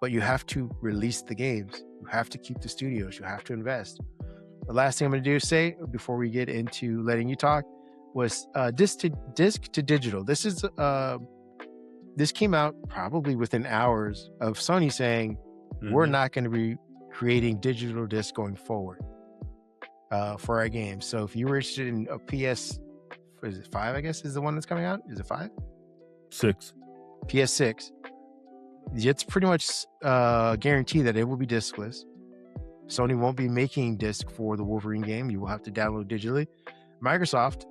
But you have to release the games. You have to keep the studios. You have to invest. The last thing I'm going to do is say, before we get into letting you talk, was disc to digital. This came out probably within hours of Sony saying, we're not going to be creating digital discs going forward for our games. So if you were interested in a PS, is it 5, I guess, is the one that's coming out? Is it 5? 6. PS6. It's pretty much guaranteed that it will be discless. Sony won't be making disc for the Wolverine game. You will have to download digitally. Microsoft,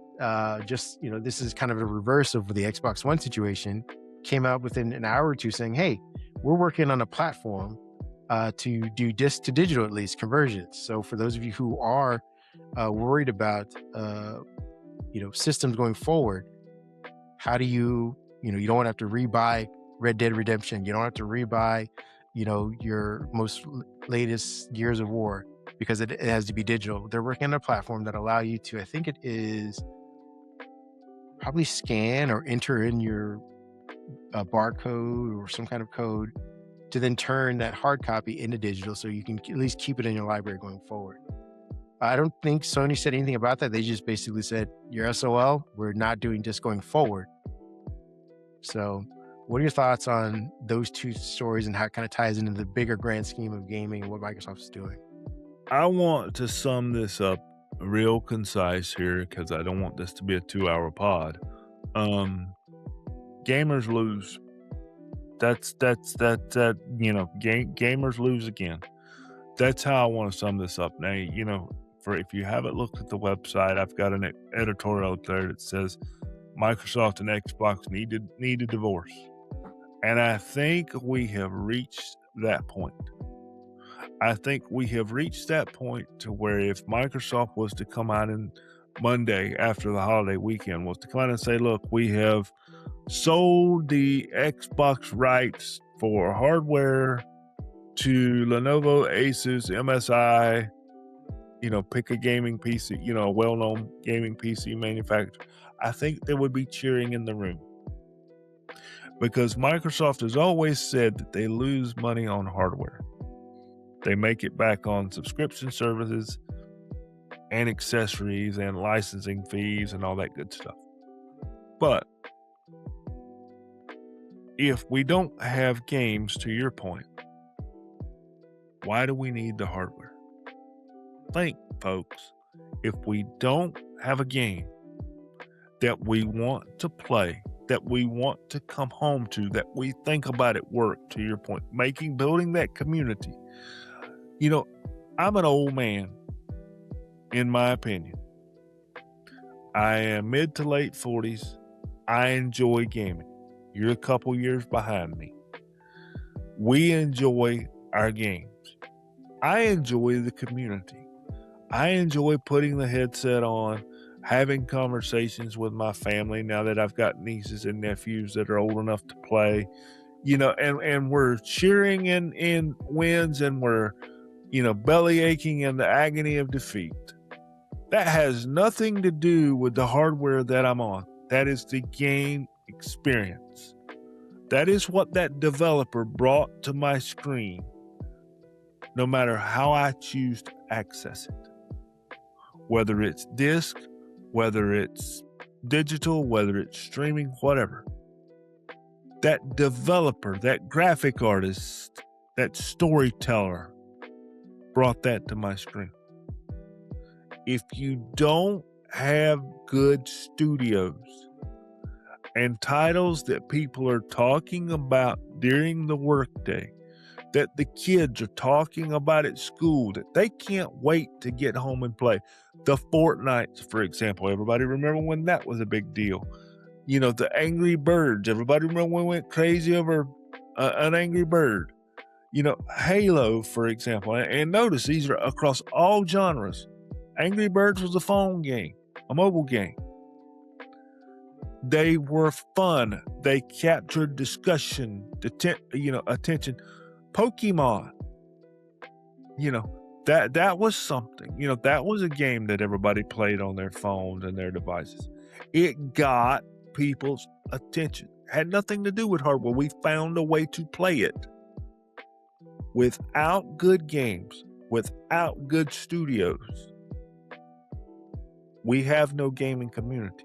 this is kind of a reverse of the Xbox One situation, came out within an hour or two saying, hey, we're working on a platform to do disc to digital, at least conversions. So for those of you who are worried about systems going forward, how do you don't want to have to rebuy Red Dead Redemption, you don't have to rebuy your most latest Gears of War because it has to be digital. They're working on a platform that allow you to, I think it is probably scan or enter in your barcode or some kind of code to then turn that hard copy into digital, so you can at least keep it in your library going forward. I don't think Sony said anything about that. They just basically said, you're SOL, we're not doing disc going forward. So what are your thoughts on those two stories and how it kind of ties into the bigger grand scheme of gaming and what Microsoft's doing? I want to sum this up real concise here because I don't want this to be a 2-hour pod. Gamers lose. Gamers lose again. That's how I want to sum this up. Now, if you haven't looked at the website, I've got an editorial up there that says Microsoft and Xbox need a divorce. And I think we have reached that point. I think we have reached that point to where if Microsoft was to come out on Monday after the holiday weekend, was to come out and say, look, we have sold the Xbox rights for hardware to Lenovo, Asus, MSI, pick a gaming PC, a well-known gaming PC manufacturer, I think they would be cheering in the room. Because Microsoft has always said that they lose money on hardware. They make it back on subscription services and accessories and licensing fees and all that good stuff. But if we don't have games, to your point, why do we need the hardware? Think, folks, if we don't have a game that we want to play, that we want to come home to, that we think about at work, to your point, building that community. I'm an old man, in my opinion. I am mid to late 40s. I enjoy gaming. You're a couple years behind me. We enjoy our games. I enjoy the community. I enjoy putting the headset on, having conversations with my family now that I've got nieces and nephews that are old enough to play, and we're cheering in wins and we're, belly aching in the agony of defeat. That has nothing to do with the hardware that I'm on. That is the game experience. That is what that developer brought to my screen, no matter how I choose to access it. Whether it's disc, whether it's digital, whether it's streaming, whatever. That developer, that graphic artist, that storyteller brought that to my screen. If you don't have good studios and titles that people are talking about during the workday, that the kids are talking about at school, that they can't wait to get home and play. The Fortnites, for example, everybody remember when that was a big deal. The Angry Birds, everybody remember when we went crazy over an Angry Bird. Halo, for example, and notice these are across all genres. Angry Birds was a phone game, a mobile game. They were fun. They captured discussion, attention. Pokemon. That was something. That was a game that everybody played on their phones and their devices. It got people's attention. Had nothing to do with hardware. We found a way to play it. Without good games, without good studios, we have no gaming community.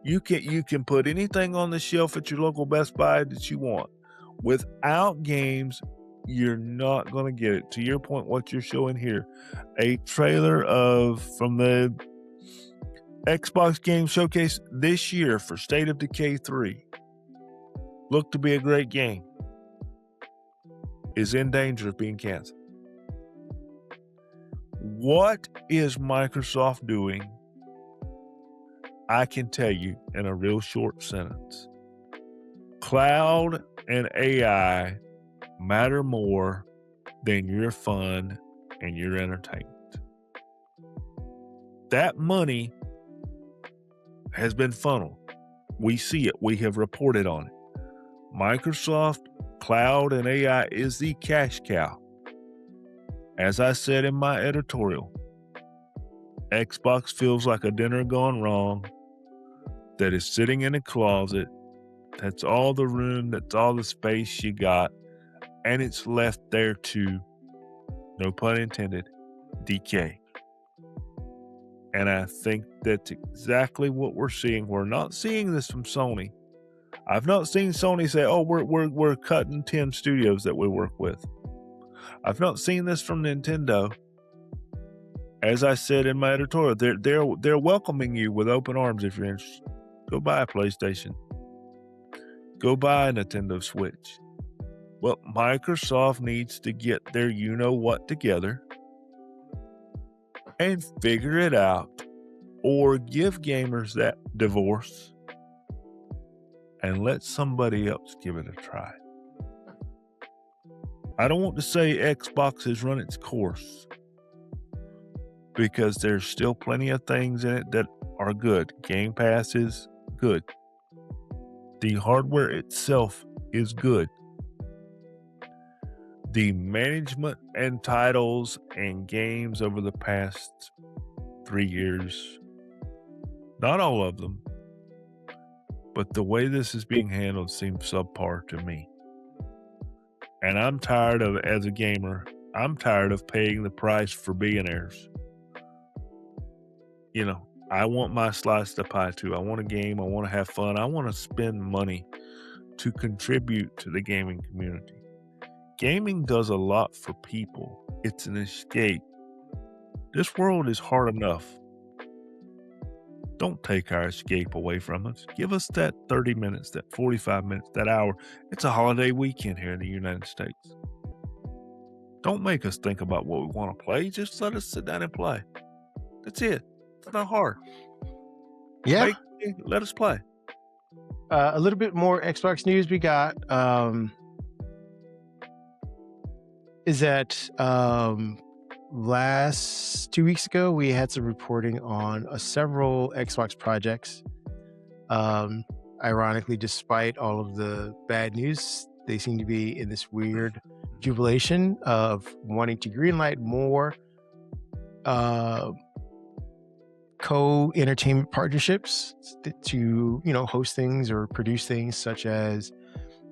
You can put anything on the shelf at your local Best Buy that you want. Without games, you're not going to get it. To your point, what you're showing here, a trailer from the Xbox Game Showcase this year for State of Decay 3 looked to be a great game, is in danger of being canceled. What is Microsoft doing? I can tell you in a real short sentence. Cloud and AI matter more than your fun and your entertainment. That money has been funneled. We see it. We have reported on it. Microsoft Cloud and AI is the cash cow. As I said in my editorial, Xbox feels like a dinner gone wrong that is sitting in a closet. That's all the room, that's all the space you got, and it's left there to, no pun intended, decay. And I think that's exactly what we're seeing. We're not seeing this from Sony. I've not seen Sony say, "Oh, we're cutting 10 studios that we work with." I've not seen this from Nintendo. As I said in my editorial, they're welcoming you with open arms if you're interested. Go buy a PlayStation. Go buy a Nintendo Switch. Well, Microsoft needs to get their you-know-what together and figure it out, or give gamers that divorce and let somebody else give it a try. I don't want to say Xbox has run its course, because there's still plenty of things in it that are good. Game Pass is good. The hardware itself is good. The management and titles and games over the past 3 years, not all of them, but the way this is being handled seems subpar to me. And I'm tired of, as a gamer, I'm tired of paying the price for billionaires. I want my slice of the pie too. I want a game. I want to have fun. I want to spend money to contribute to the gaming community. Gaming does a lot for people. It's an escape. This world is hard enough. Don't take our escape away from us. Give us that 30 minutes, that 45 minutes, that hour. It's a holiday weekend here in the United States. Don't make us think about what we want to play. Just let us sit down and play. That's it. It's not hard. Yeah. Let us play. A little bit more Xbox news we got is that last 2 weeks ago, we had some reporting on several Xbox projects. Ironically, despite all of the bad news, they seem to be in this weird jubilation of wanting to greenlight more co-entertainment partnerships to host things or produce things, such as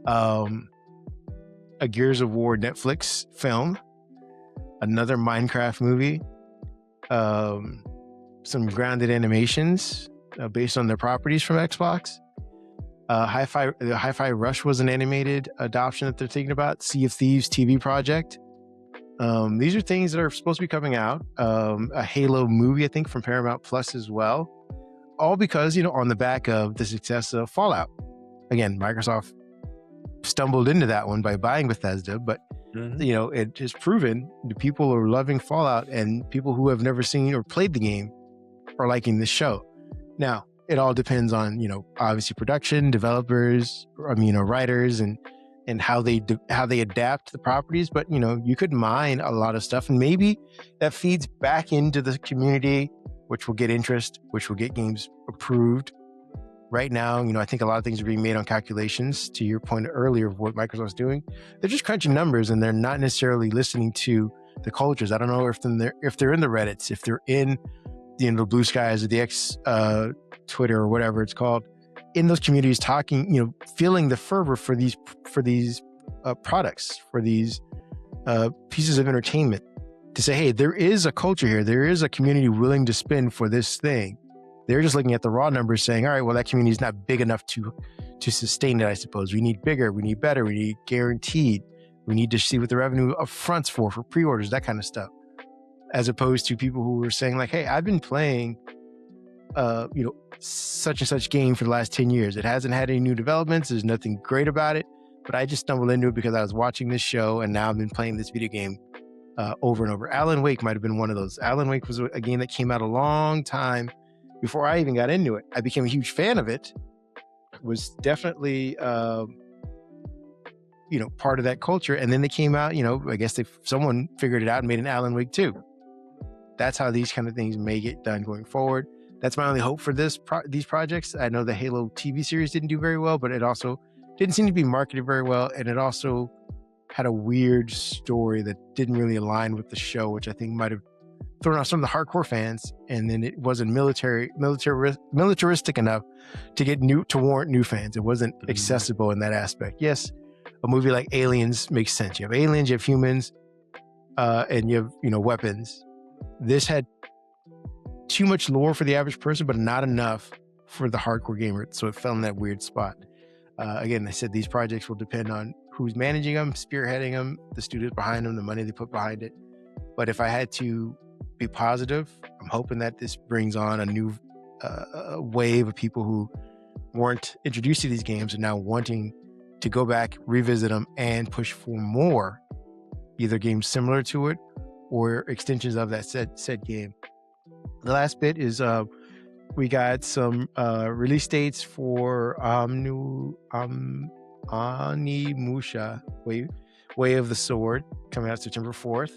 a Gears of War Netflix film, another Minecraft movie, some grounded animations based on their properties from Xbox. Hi-Fi Rush was an animated adoption that they're thinking about. Sea of Thieves TV project. These are things that are supposed to be coming out. A Halo movie, I think, from Paramount Plus as well. All because, on the back of the success of Fallout. Again, Microsoft stumbled into that one by buying Bethesda, but it has proven the people are loving Fallout, and people who have never seen or played the game are liking this show. Now, it all depends on, obviously production, developers, writers, and how they adapt the properties. But, you could mine a lot of stuff, and maybe that feeds back into the community, which will get interest, which will get games approved. right now, I think a lot of things are being made on calculations. To your point earlier of what Microsoft's doing, they're just crunching numbers and they're not necessarily listening to the cultures. I don't know if they're in the Reddits, if they're in the Blue Skies or the X Twitter or whatever it's called, in those communities, talking, feeling the fervor for these products, for these pieces of entertainment, to say, hey, there is a culture here, there is a community willing to spend for this thing. They're just looking at the raw numbers saying, all right, well, that community is not big enough to sustain it, I suppose. We need bigger, we need better, we need guaranteed. We need to see what the revenue upfront's for pre-orders, that kind of stuff. As opposed to people who were saying like, hey, I've been playing, such and such game for the last 10 years. It hasn't had any new developments. There's nothing great about it, but I just stumbled into it because I was watching this show and now I've been playing this video game over and over. Alan Wake might've been one of those. Alan Wake was a game that came out a long time before I even got into it. I became a huge fan of it. Was definitely, part of that culture. And then they came out, I guess someone figured it out and made an Alan Wake 2. That's how these kind of things may get done going forward. That's my only hope for these projects. I know the Halo TV series didn't do very well, but it also didn't seem to be marketed very well. And it also had a weird story that didn't really align with the show, which I think might have thrown off some of the hardcore fans. And then it wasn't militaristic enough to warrant new fans. It wasn't accessible in that aspect. Yes, a movie like Aliens makes sense. You have aliens, you have humans, and you have, weapons. This had too much lore for the average person, but not enough for the hardcore gamer. So it fell in that weird spot. Again, I said these projects will depend on who's managing them, spearheading them, the studios behind them, the money they put behind it. But if I had to be positive, I'm hoping that this brings on a new wave of people who weren't introduced to these games and now wanting to go back, revisit them, and push for more, either games similar to it or extensions of that said game. The last bit is we got some release dates for Onimusha, Way of the Sword, coming out September 4th.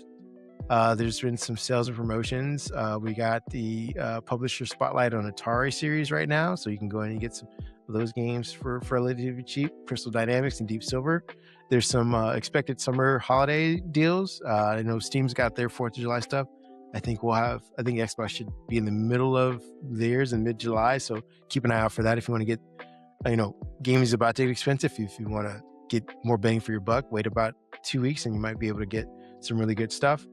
There's been some sales and promotions. We got the publisher spotlight on Atari series right now, so you can go in and get some of those games for relatively cheap. Crystal Dynamics and Deep Silver. There's some expected summer holiday deals. I know Steam's got their 4th of July stuff. I think Xbox should be in the middle of theirs in mid-July, so keep an eye out for that if you want to get, gaming is about to get expensive. If you want to get more bang for your buck, wait about 2 weeks and you might be able to get some really good stuff.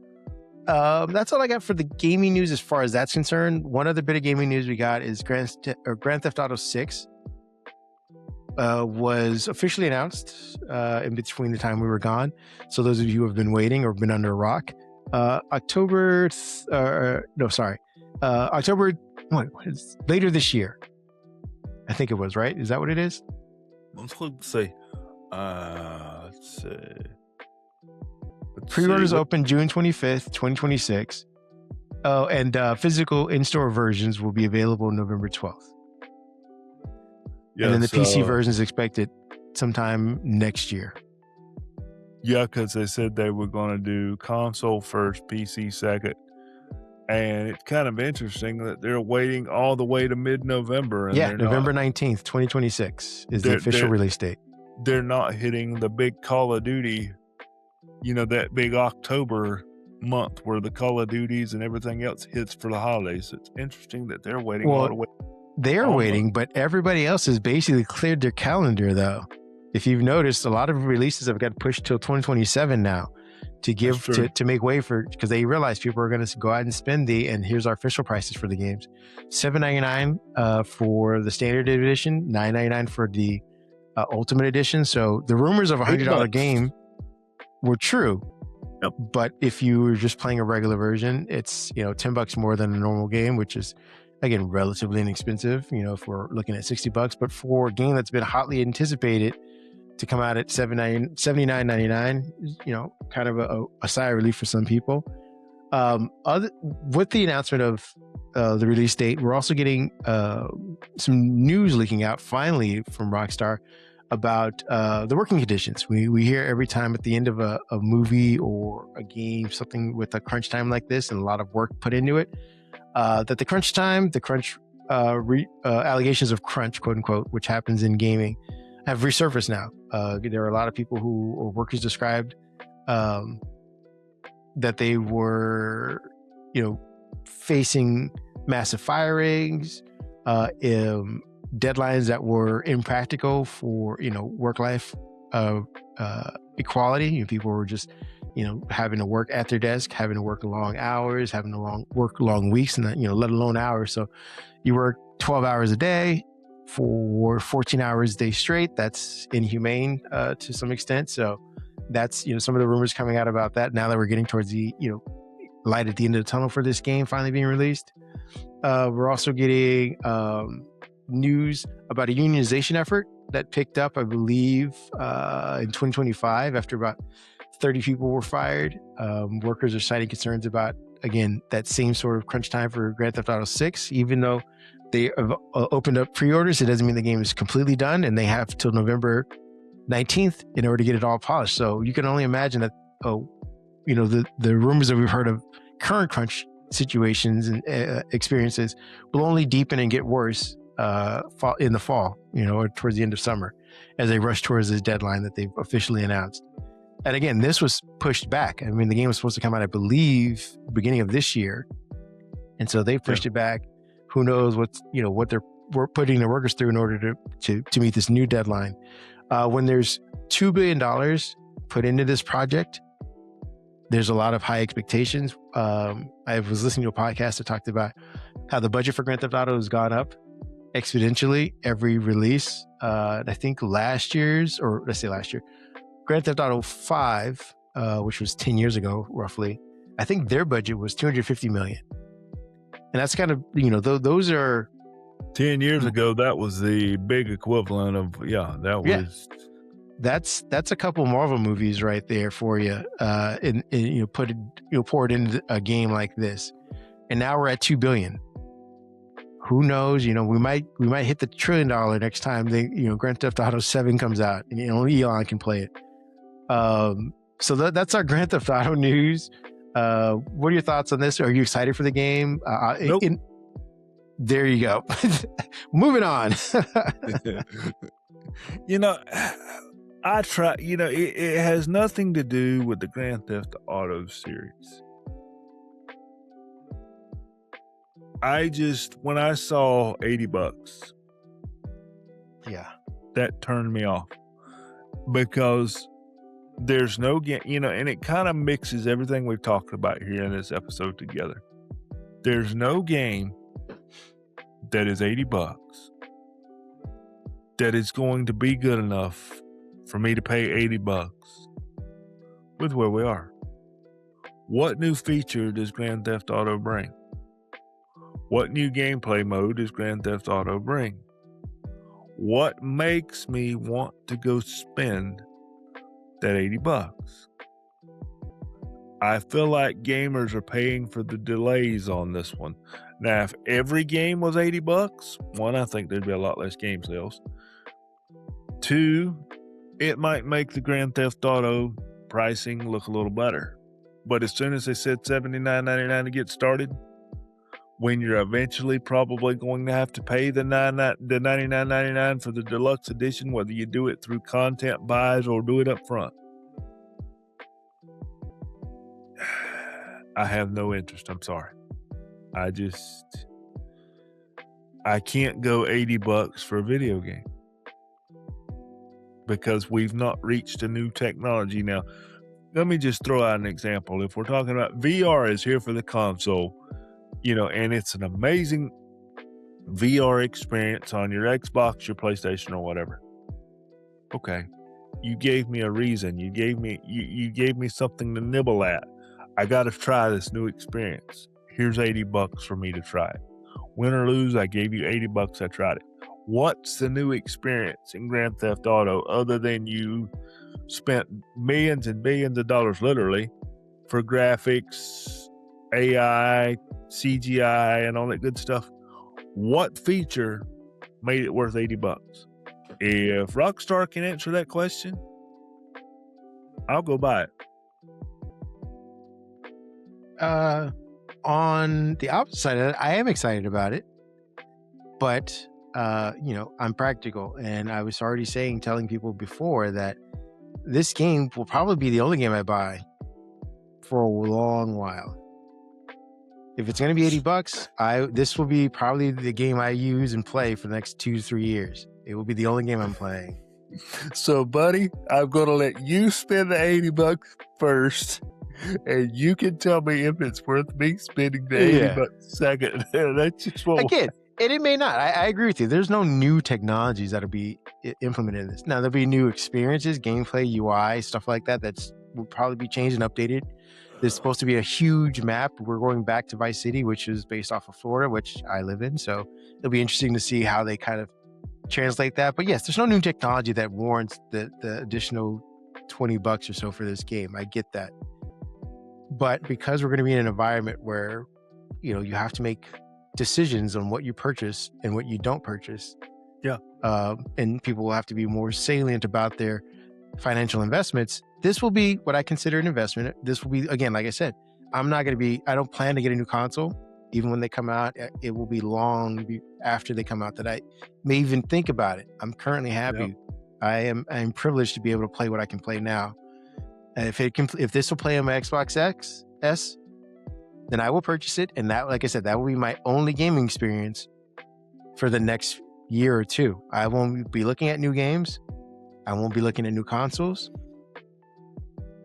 That's all I got for the gaming news as far as that's concerned. One other bit of gaming news we got is Grand Theft Auto 6 was officially announced in between the time we were gone. So those of you who have been waiting or been under a rock, October, later this year. I think it was, right? Is that what it is? Let's see. Let's see. Pre-orders open June 25th, 2026. Oh, and physical in-store versions will be available November 12th. Yeah, and then the PC version is expected sometime next year. Yeah, because they said they were going to do console first, PC second. And it's kind of interesting that they're waiting all the way to mid-November. Yeah, November 19th, 2026 is the official release date. They're not hitting the big Call of Duty, that big October month where the Call of Duties and everything else hits for the holidays. It's interesting that they're waiting all the way. They're waiting, but everybody else has basically cleared their calendar, though. If you've noticed, a lot of releases have got pushed till 2027 now to make way for, because they realize people are going to go out and spend and here's our official prices for the games. $7.99 for the standard edition, $9.99 for the ultimate edition. So the rumors of $100 game were true. Yep. But if you were just playing a regular version, it's $10 more than a normal game, which is again relatively inexpensive. If we're looking at $60, but for a game that's been hotly anticipated to come out at $79.99, kind of a sigh of relief for some people. With the announcement of the release date, we're also getting some news leaking out finally from Rockstar about the working conditions. We hear every time at the end of a movie or a game, something with a crunch time like this and a lot of work put into it, that the crunch allegations of crunch, quote unquote, which happens in gaming, have resurfaced now. There are a lot of people or workers described that they were, facing massive firings, deadlines that were impractical for, work-life equality. People were just, having to work at their desk, having to work long hours, having to work long weeks, and let alone hours. So you work 12 hours a day for 14 hours a day straight. That's inhumane to some extent. So that's, some of the rumors coming out about that now that we're getting towards the, light at the end of the tunnel for this game finally being released. We're also getting news about a unionization effort that picked up, I believe, in 2025 after about 30 people were fired. Workers are citing concerns about, again, that same sort of crunch time for Grand Theft Auto 6. Even though they have opened up pre-orders, it doesn't mean the game is completely done, and they have till November 19th in order to get it all polished. So you can only imagine that, the rumors that we've heard of current crunch situations and experiences will only deepen and get worse in the fall, or towards the end of summer, as they rush towards this deadline that they've officially announced. And again, this was pushed back. I mean, the game was supposed to come out, I believe, beginning of this year, and so they pushed it back. Who knows what they're putting their workers through in order to meet this new deadline. When there's $2 billion put into this project, there's a lot of high expectations. I was listening to a podcast that talked about how the budget for Grand Theft Auto has gone up exponentially every release. I think last year, Grand Theft Auto 5, which was 10 years ago, roughly, I think their budget was $250 million. And that's kind of, those are... 10 years ago, that was the big equivalent of, was... That's a couple Marvel movies right there for you, pour it into a game like this. And now we're at $2 billion. Who knows? We might hit the $1 trillion next time Grand Theft Auto 7 comes out, and only Elon can play it. So that's our Grand Theft Auto news. What are your thoughts on this? Are you excited for the game? Nope. There you go. Moving on. I try, it has nothing to do with the Grand Theft Auto series. When I saw $80, yeah, that turned me off, because there's no game, and it kind of mixes everything we've talked about here in this episode together. There's no game that is $80 that is going to be good enough for me to pay $80 with where we are. What new feature does Grand Theft Auto bring? What new gameplay mode does Grand Theft Auto bring? What makes me want to go spend that $80? I feel like gamers are paying for the delays on this one. Now, if every game was $80, one, I think there'd be a lot less game sales. Two, it might make the Grand Theft Auto pricing look a little better. But as soon as they said $79.99 to get started, when you're eventually probably going to have to pay the $99.99 for the deluxe edition, whether you do it through content buys or do it up front, I have no interest. I'm sorry. I can't go $80 for a video game, because we've not reached a new technology. Now, let me just throw out an example. If we're talking about VR is here for the console, and it's an amazing VR experience on your Xbox, your PlayStation, or whatever. Okay. You gave me a reason. You gave me something to nibble at. I got to try this new experience. Here's $80 for me to try it. Win or lose, I gave you $80. I tried it. What's the new experience in Grand Theft Auto other than you spent millions and billions of dollars, literally, for graphics, AI, CGI, and all that good stuff? What feature made it worth $80? If Rockstar can answer that question, I'll go buy it. On the opposite side of it, I am excited about it. But I'm practical, and I was already telling people before that this game will probably be the only game I buy for a long while. If it's going to be $80, this will be probably the game I use and play for the next 2 to 3 years. It will be the only game I'm playing. So, buddy, I'm going to let you spend the $80 first, and you can tell me if it's worth me spending the $80 second. That's just what again. And it may not. I agree with you. There's no new technologies that'll be implemented in this. Now, there'll be new experiences, gameplay, UI, stuff like that. Will probably be changed and updated. There's supposed to be a huge map. We're going back to Vice City, which is based off of Florida, which I live in. So it'll be interesting to see how they kind of translate that. But yes, there's no new technology that warrants the additional $20 or so for this game. I get that. But because we're going to be in an environment where, you have to make decisions on what you purchase and what you don't purchase. Yeah. And people will have to be more salient about their financial investments. This will be what I consider an investment. This will be, again, like I said, I don't plan to get a new console. Even when they come out, it will be long after they come out that I may even think about it. I'm currently happy. Yep. I'm privileged to be able to play what I can play now. And if this will play on my Xbox S, then I will purchase it. And that, like I said, that will be my only gaming experience for the next year or two. I won't be looking at new games. I won't be looking at new consoles.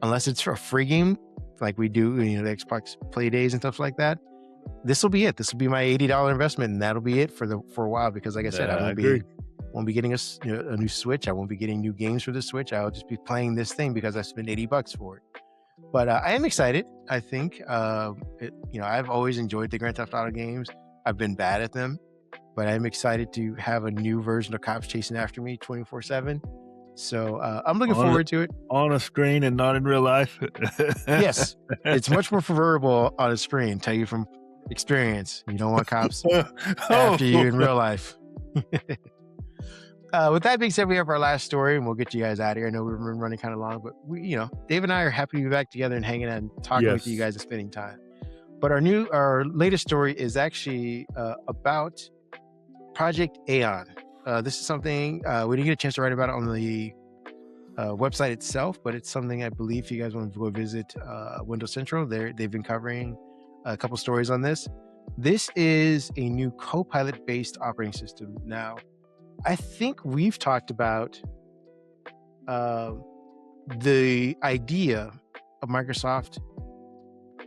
Unless it's for a free game, like we do, the Xbox Play Days and stuff like that. This will be it. This will be my $80 investment, and that'll be it for a while. Because, like I said, I won't be getting a new Switch. I won't be getting new games for the Switch. I'll just be playing this thing because I spent $80 for it. But I am excited. I think I've always enjoyed the Grand Theft Auto games. I've been bad at them, but I'm excited to have a new version of cops chasing after me 24/7. So I'm looking forward to it. On a screen and not in real life. Yes, it's much more preferable on a screen. Tell you from experience, you don't want cops after you in real life. With that being said, we have our last story, and we'll get you guys out of here. I know we've been running kind of long, but Dave and I are happy to be back together and hanging out and talking with you guys and spending time. But our latest story is actually about Project Aion. This is something we didn't get a chance to write about it on the website itself, but it's something I believe if you guys want to go visit Windows Central, they've been covering a couple stories on this. This is a new Copilot based operating system. Now, I think we've talked about the idea of Microsoft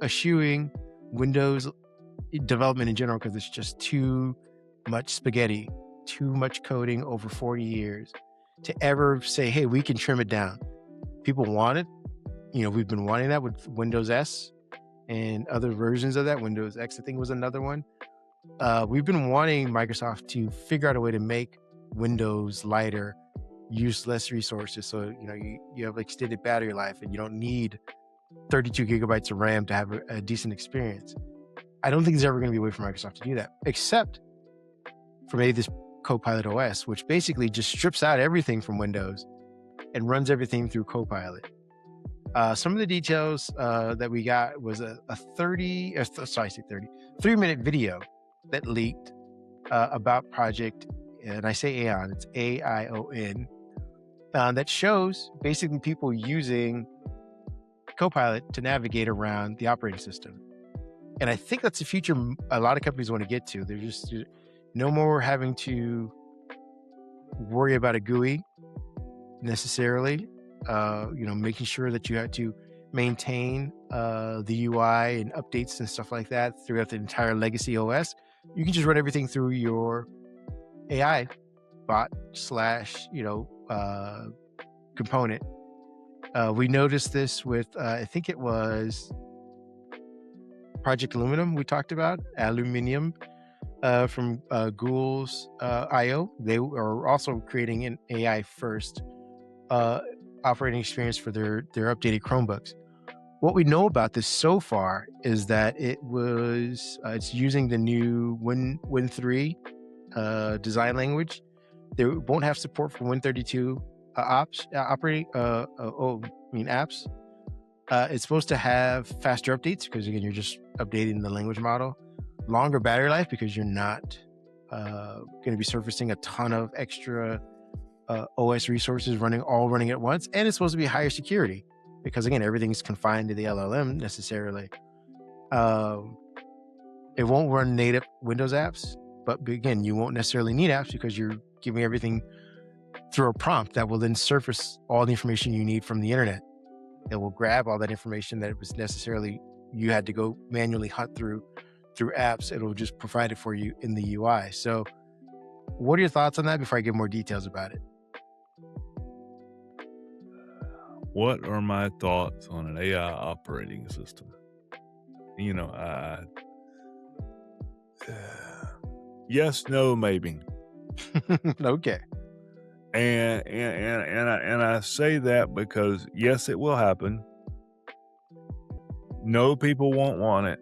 eschewing Windows development in general because it's just too much spaghetti, too much coding over 40 years to ever say, hey, we can trim it down. People want it. We've been wanting that with Windows S and other versions of that. Windows X, I think, was another one. We've been wanting Microsoft to figure out a way to make Windows lighter, use less resources. So, you have extended battery life and you don't need 32 gigabytes of RAM to have a decent experience. I don't think there's ever going to be a way for Microsoft to do that, except for maybe this Copilot OS, which basically just strips out everything from Windows and runs everything through Copilot. Some of the details that we got was a 3-minute video that leaked about Project, and I say Aion, it's AION, that shows basically people using Copilot to navigate around the operating system. And I think that's the future a lot of companies want to get to. They're just no more having to worry about a GUI necessarily. Making sure that you have to maintain the UI and updates and stuff like that throughout the entire legacy OS. You can just run everything through your AI bot / component. We noticed this with, I think it was Project Aluminum we talked about, Aluminium from Google's I.O. They are also creating an AI first operating experience for their updated Chromebooks. What we know about this so far is that it's using the new Win3 design language. They won't have support for Win32 apps. It's supposed to have faster updates because again, you're just updating the language model. Longer battery life because you're not going to be surfacing a ton of extra OS resources running at once, and it's supposed to be higher security because again, everything's confined to the LLM necessarily. It won't run native Windows apps, but again, you won't necessarily need apps because you're giving everything through a prompt that will then surface all the information you need from the internet. It will grab all that information that was necessarily you had to go manually hunt through apps. It'll just provide it for you in the UI. So what are your thoughts on that before I give more details about it? What are my thoughts on an AI operating system? You know, yes, no, maybe. Okay. And I say that because yes, it will happen. No, people won't want it.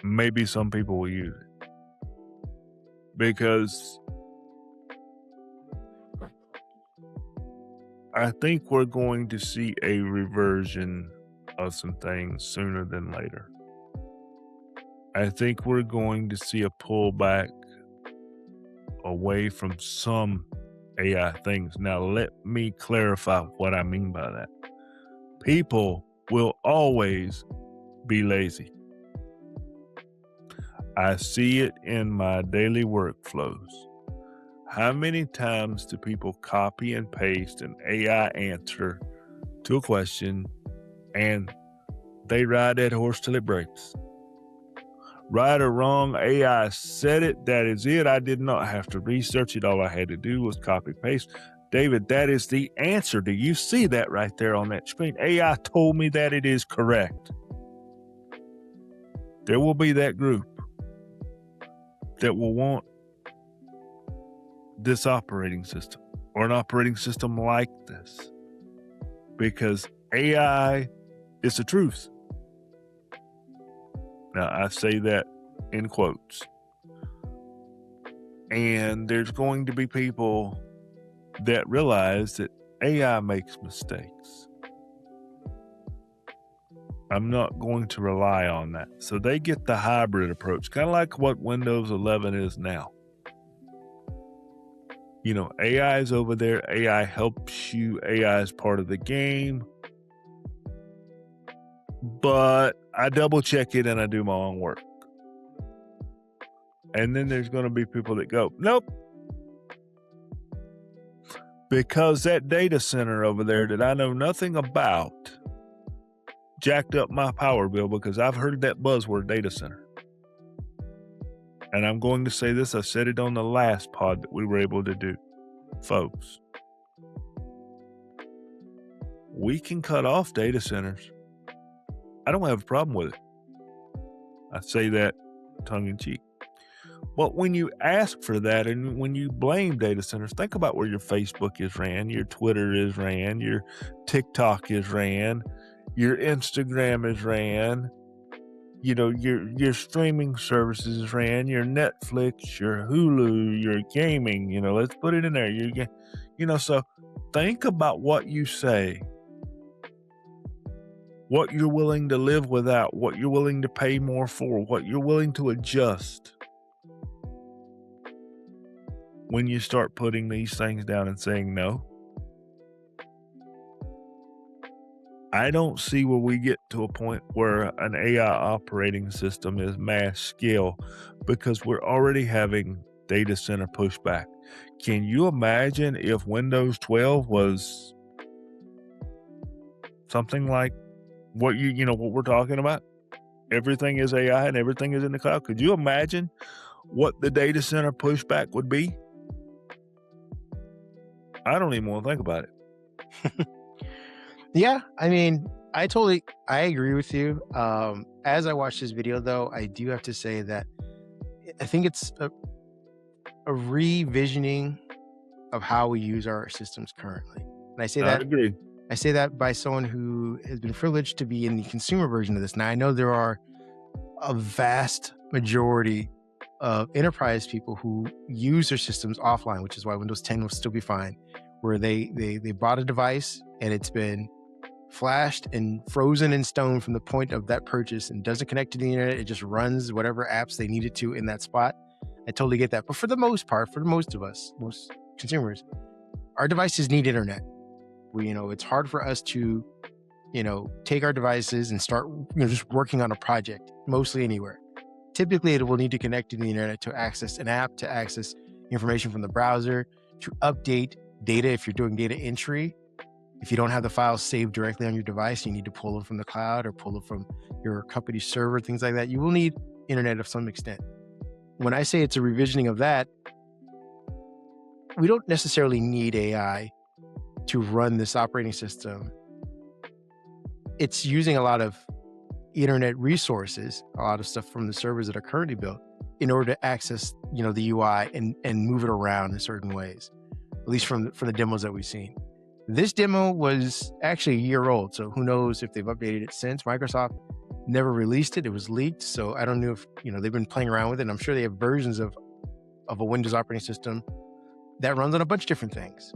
Maybe some people will use it because I think we're going to see a reversion of some things sooner than later. I think we're going to see a pullback away from some AI things. Now, let me clarify what I mean by that. People will always be lazy. I see it in my daily workflows. How many times do people copy and paste an AI answer to a question and they ride that horse till it breaks? Right or wrong, AI said it, that is it. I did not have to research it. All I had to do was copy paste. David, that is the answer. Do you see that right there on that screen? AI told me that it is correct. There will be that group that will want this operating system or an operating system like this because AI is the truth. Now, I say that in quotes. And there's going to be people that realize that AI makes mistakes. I'm not going to rely on that. So they get the hybrid approach, kind of like what Windows 11 is now. You know, AI is over there. AI helps you. AI is part of the game. But I double check it and I do my own work. And then there's going to be people that go, nope. Because that data center over there that I know nothing about jacked up my power bill because I've heard that buzzword data center. And I'm going to say this, I said it on the last pod that we were able to do. Folks, we can cut off data centers. I don't have a problem with it. I say that tongue in cheek. But when you ask for that and when you blame data centers, think about where your Facebook is ran, your Twitter is ran, your TikTok is ran, your Instagram is ran, you know, your streaming services is ran, your Netflix, your Hulu, your gaming, you know, let's put it in there. So think about what you say, what you're willing to live without, what you're willing to pay more for, what you're willing to adjust. When you start putting these things down and saying no, I don't see where we get to a point where an AI operating system is mass scale because we're already having data center pushback. Can you imagine if Windows 12 was something like what what we're talking about? Everything is AI and everything is in the cloud. Could you imagine what the data center pushback would be? I don't even want to think about it. Yeah, I mean, I agree with you. As I watch this video, though, I do have to say that I think it's a revisioning of how we use our systems currently. And I agree. I say that by someone who has been privileged to be in the consumer version of this. Now, I know there are a vast majority of enterprise people who use their systems offline, which is why Windows 10 will still be fine, where they bought a device and it's been flashed and frozen in stone from the point of that purchase and doesn't connect to the internet. It just runs whatever apps they need it to in that spot. I totally get that. But for the most part, for most of us, most consumers, our devices need internet. It's hard for us to, take our devices and start, just working on a project, mostly anywhere. Typically, it will need to connect to the internet to access an app, to access information from the browser, to update data if you're doing data entry. If you don't have the files saved directly on your device, you need to pull them from the cloud or pull them from your company's server, things like that. You will need internet of some extent. When I say it's a revisioning of that, we don't necessarily need AI to run this operating system. It's using a lot of internet resources, a lot of stuff from the servers that are currently built in order to access, the UI and move it around in certain ways, at least from the demos that we've seen. This demo was actually a year old, so who knows if they've updated it since. Microsoft never released it. It was leaked, so I don't know if, they've been playing around with it. And I'm sure they have versions of a Windows operating system that runs on a bunch of different things.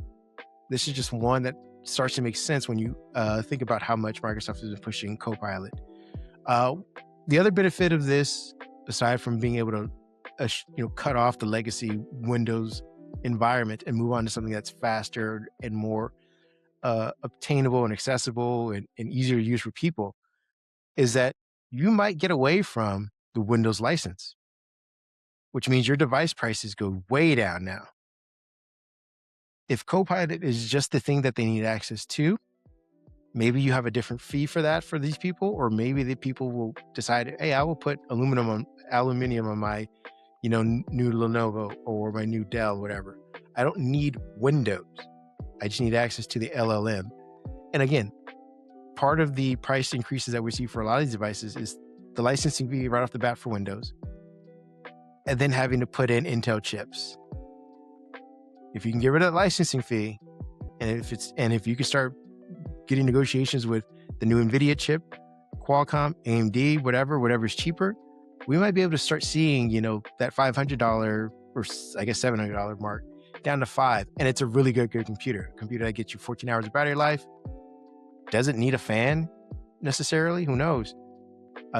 This is just one that starts to make sense when you think about how much Microsoft has been pushing Copilot. The other benefit of this, aside from being able to cut off the legacy Windows environment and move on to something that's faster and more obtainable and accessible and easier to use for people, is that you might get away from the Windows license, which means your device prices go way down now. If Copilot is just the thing that they need access to, maybe you have a different fee for that for these people, or maybe the people will decide, hey, I will put aluminum on my, new Lenovo or my new Dell, whatever. I don't need Windows. I just need access to the LLM. And again, part of the price increases that we see for a lot of these devices is the licensing fee right off the bat for Windows, and then having to put in Intel chips. If you can get rid of that licensing fee, and if you can start getting negotiations with the new NVIDIA chip, Qualcomm, AMD, whatever's cheaper, we might be able to start seeing, that $500 or I guess $700 mark down to $500. And it's a really good computer. A computer that gets you 14 hours of battery life, doesn't need a fan necessarily, who knows?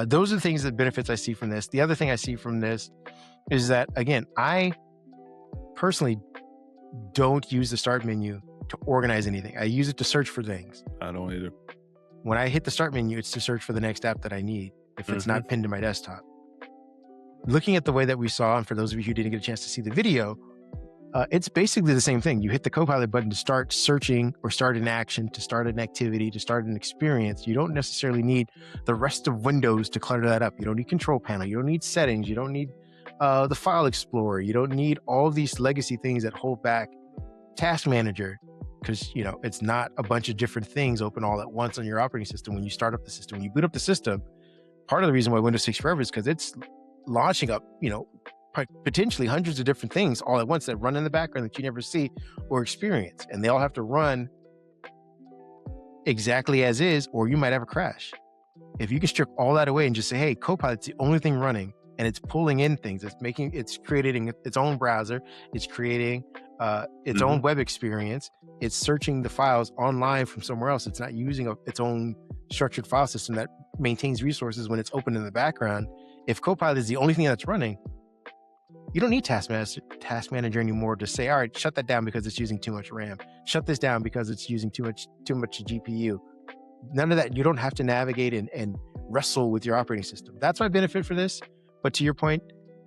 Those are the things, the benefits I see from this. The other thing I see from this is that, again, I personally don't use the start menu to organize anything. I use it to search for things. I don't either. When I hit the start menu, it's to search for the next app that I need if it's not pinned to my desktop. Looking at the way that we saw, and for those of you who didn't get a chance to see the video, it's basically the same thing. You hit the Copilot button to start searching or start an action, to start an activity, to start an experience. You don't necessarily need the rest of Windows to clutter that up. You don't need control panel. You don't need settings. You don't need the file explorer. You don't need all these legacy things that hold back Task Manager, because it's not a bunch of different things open all at once on your operating system. When you start up the system, when you boot up the system, part of the reason why Windows takes forever is because it's launching up, potentially hundreds of different things all at once that run in the background that you never see or experience, and they all have to run exactly as is, or you might have a crash. If you can strip all that away and just say, hey, Copilot's the only thing running, and it's pulling in things, it's creating its own browser, it's creating its own web experience, it's searching the files online from somewhere else, it's not using its own structured file system that maintains resources when it's open in the background. If Copilot is the only thing that's running, you don't need Task Manager anymore to say, all right, shut that down because it's using too much RAM. Shut this down because it's using too much GPU. None of that. You don't have to navigate and wrestle with your operating system. That's my benefit for this. But to your point,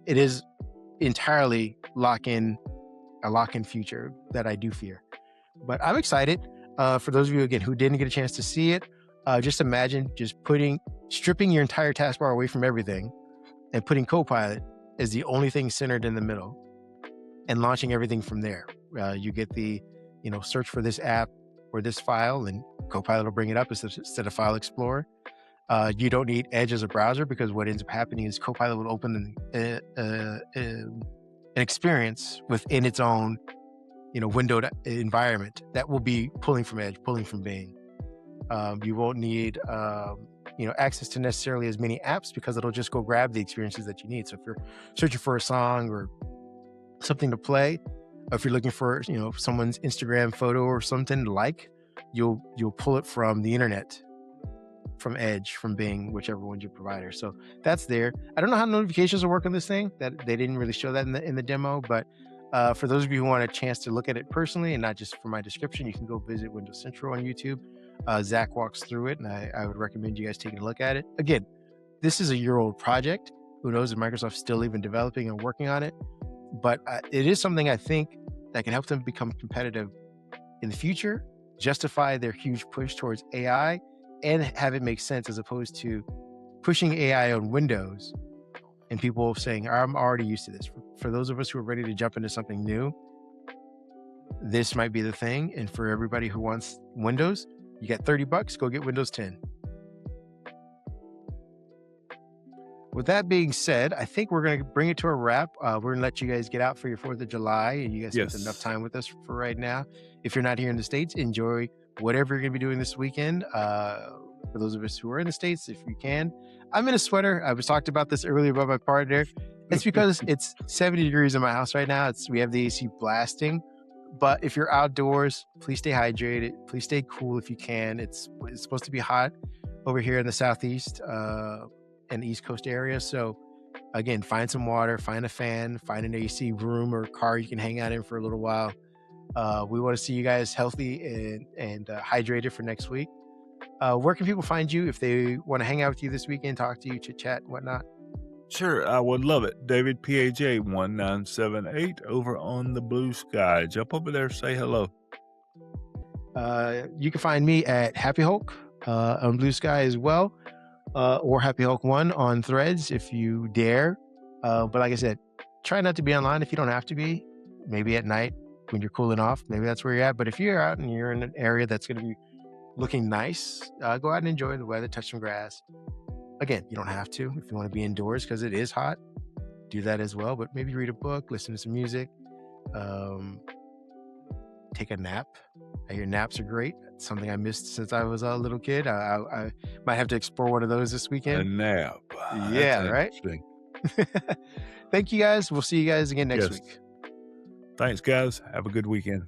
it is entirely a lock-in future that I do fear. But I'm excited. For those of you, again, who didn't get a chance to see it, just imagine just stripping your entire taskbar away from everything and putting Copilot as the only thing centered in the middle and launching everything from there. You get the, search for this app or this file, and Copilot will bring it up instead of File Explorer. You don't need Edge as a browser, because what ends up happening is Copilot will open an experience within its own, windowed environment that will be pulling from Edge, pulling from Bing. You won't need access to necessarily as many apps, because it'll just go grab the experiences that you need. So if you're searching for a song or something to play, or if you're looking for someone's Instagram photo or something to like, you'll pull it from the internet from Edge, from Bing, whichever one's your provider. So that's there. I don't know how notifications will work on this thing. That they didn't really show that in the demo, but for those of you who want a chance to look at it personally and not just for my description, you can go visit Windows Central on YouTube. Zach walks through it, and I would recommend you guys taking a look at it. Again, this is a year-old project. Who knows if Microsoft's still even developing and working on it? But it is something I think that can help them become competitive in the future, justify their huge push towards AI, and have it make sense as opposed to pushing AI on Windows and people saying, I'm already used to this. For those of us who are ready to jump into something new, this might be the thing. And for everybody who wants Windows, you got $30, go get Windows 10. With that being said, I think we're going to bring it to a wrap. We're going to let you guys get out for your 4th of July, and you guys spent enough time with us for right now. If you're not here in the States, enjoy whatever you're going to be doing this weekend. For those of us who are in the States, if you can. I'm in a sweater. I was talked about this earlier about my partner. It's because it's 70 degrees in my house right now. We have the AC blasting. But if you're outdoors, please stay hydrated. Please stay cool if you can. It's supposed to be hot over here in the Southeast and East Coast area. So again, find some water, find a fan, find an AC room or car you can hang out in for a little while. We want to see you guys healthy and hydrated for next week. Where can people find you if they want to hang out with you this weekend, talk to you, chit chat, whatnot? Sure, I would love it. David PAJ 1978 over on the Blue Sky. Jump over there, say hello. You can find me at Happy Hulk on Blue Sky as well, or Happy Hulk 1 on Threads if you dare. But like I said, try not to be online if you don't have to be. Maybe at night when you're cooling off, maybe that's where you're at. But if you're out and you're in an area that's going to be looking nice, go out and enjoy the weather, touch some grass. Again, you don't have to. If you want to be indoors because it is hot, do that as well. But maybe read a book, listen to some music, take a nap. I hear naps are great. It's something I missed since I was a little kid. I might have to explore one of those this weekend. A nap. Yeah, right? Thank you guys. We'll see you guys again next week. Thanks, guys. Have a good weekend.